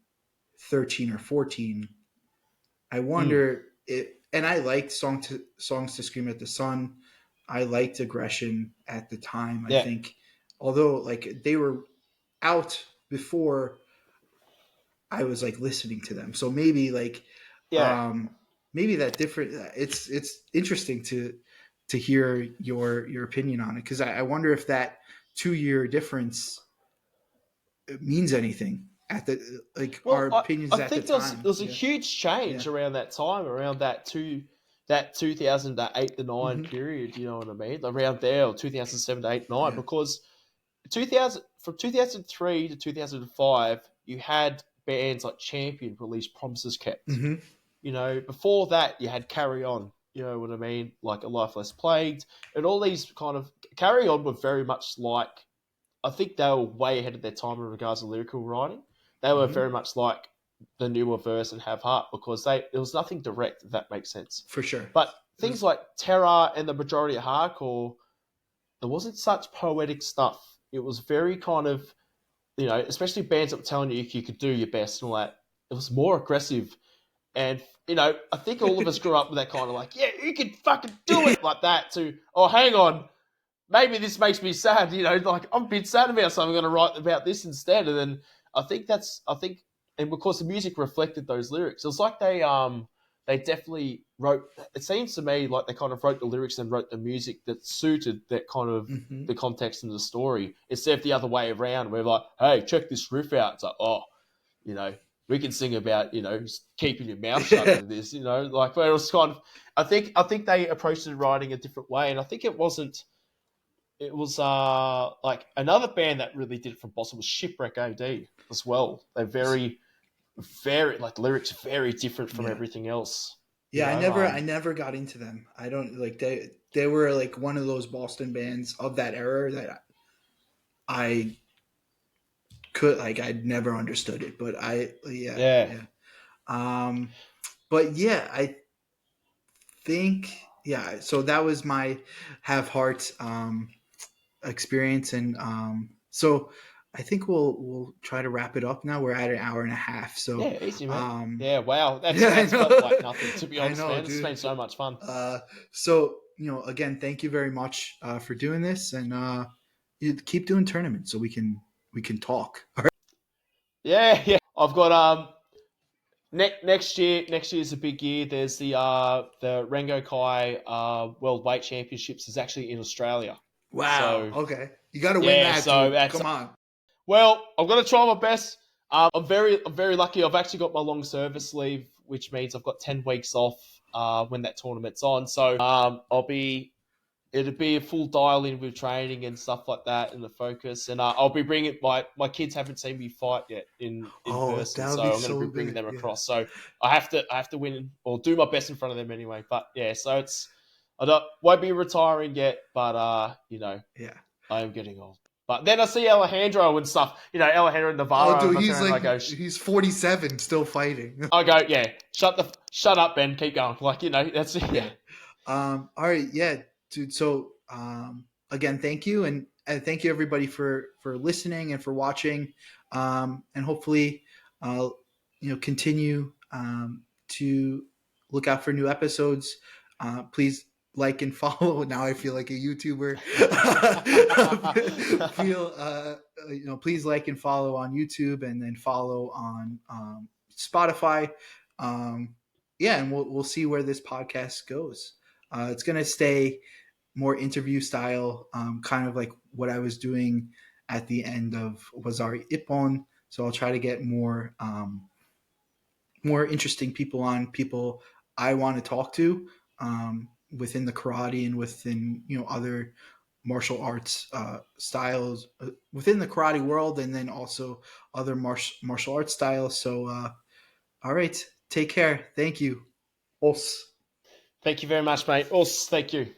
13 or 14. I Mm, wonder it, and I liked songs to scream at the sun. I liked aggression at the time. I yeah, think, although like they were out before I was like listening to them, so maybe like yeah. um, maybe that different. It's interesting to hear your opinion on it, because I wonder if that 2 year difference means anything at the like our Well, I opinions at the think there was time. there was a Yeah, huge yeah. change around that time, around that 2008 to nine Hmm. period. You know what I mean? Around there, or 2007 to eight nine, Yeah. because 2000 from 2003 to 2005, you had bands like Champion release Promises Kept. Hmm. Before that, you had Carry On. You know what I mean? Like A Life Less Plagued, and all these kind of Carry On were very much like I think they were way ahead of their time in regards to lyrical writing. They were Hmm. very much like the newer verse and Have Heart because there was nothing direct, if that makes sense. For sure. But It things was, like Terror and the majority of hardcore, there wasn't such poetic stuff. It was very kind of, especially bands that were telling you if you could do your best and all that. It was more aggressive. And, I think all of us grew up with that kind of like, yeah, you can fucking do yeah. it like that to, oh, hang on, maybe this makes me sad. Like I'm a bit sad about something. I'm going to write about this instead. And then I think, and because the music reflected those lyrics, it was like they definitely wrote. It seems to me like they kind of wrote the lyrics and wrote the music that suited that kind of Hmm. the context and the story instead of the other way around, where like, hey, check this riff out. It's like, oh, you know. We can sing about keeping your mouth shut to this, like where it was kind of. I think they approached the writing a different way, and I think it wasn't it was like another band that really did it from Boston was Shipwreck AD as well. They're very like lyrics very different from Yeah. everything else. You Yeah, know, I never got into them. I don't like they were like one of those Boston bands of that era that I could like I'd never understood it, but yeah, yeah, yeah. Um but yeah, I think yeah, so that was my have heart experience and so I think we'll try to wrap it up now. We're at an hour and a half. So yeah, easy, mate. um Yeah, wow, yeah, I that's felt like know. nothing to be I honest, know, man. This has dude. been so much fun. So again, thank you very much for doing this, and you keep doing tournaments so we can talk. All right. Yeah, yeah. I've got next year. Next year is a big year. There's the Rengo Kai World Weight Championships is actually in Australia. Wow. So Okay, you got to win yeah, that, so dude. that's Come on. well. I'm gonna try my best. I'm very lucky. I've actually got my long service leave, which means I've got 10 weeks off when that tournament's on. So it'll be a full dial in with training and stuff like that and the focus. And I'll be bringing my kids haven't seen me fight yet in Oh, person, that would so be I'm going to so be bringing good. them Yeah. across. So I have to win or do my best in front of them anyway. But yeah, so it's I don't won't be retiring yet, but Yeah. I am getting old. But then I see Alejandro and stuff, Alejandro and Oh, Navarro, and dude, I turn he's around and like he's 47, still fighting. I go, yeah, shut up, Ben, keep going. Like that's yeah. Yeah. All right. Yeah, dude. So again, thank you, and thank you everybody for listening and for watching, and hopefully, uh, continue to look out for new episodes. Please like and follow. Now I feel like a YouTuber. feel please like and follow on YouTube, and then follow on Spotify. Um, yeah, and we'll see where this podcast goes. It's going to stay more interview style, kind of like what I was doing at the end of Wazari Ippon. So I'll try to get more interesting people on, people I want to talk to within the karate and within other martial arts styles within the karate world, and then also other martial arts styles. So all right, take care. Thank you. Os. Thank you very much, mate. Also, thank you.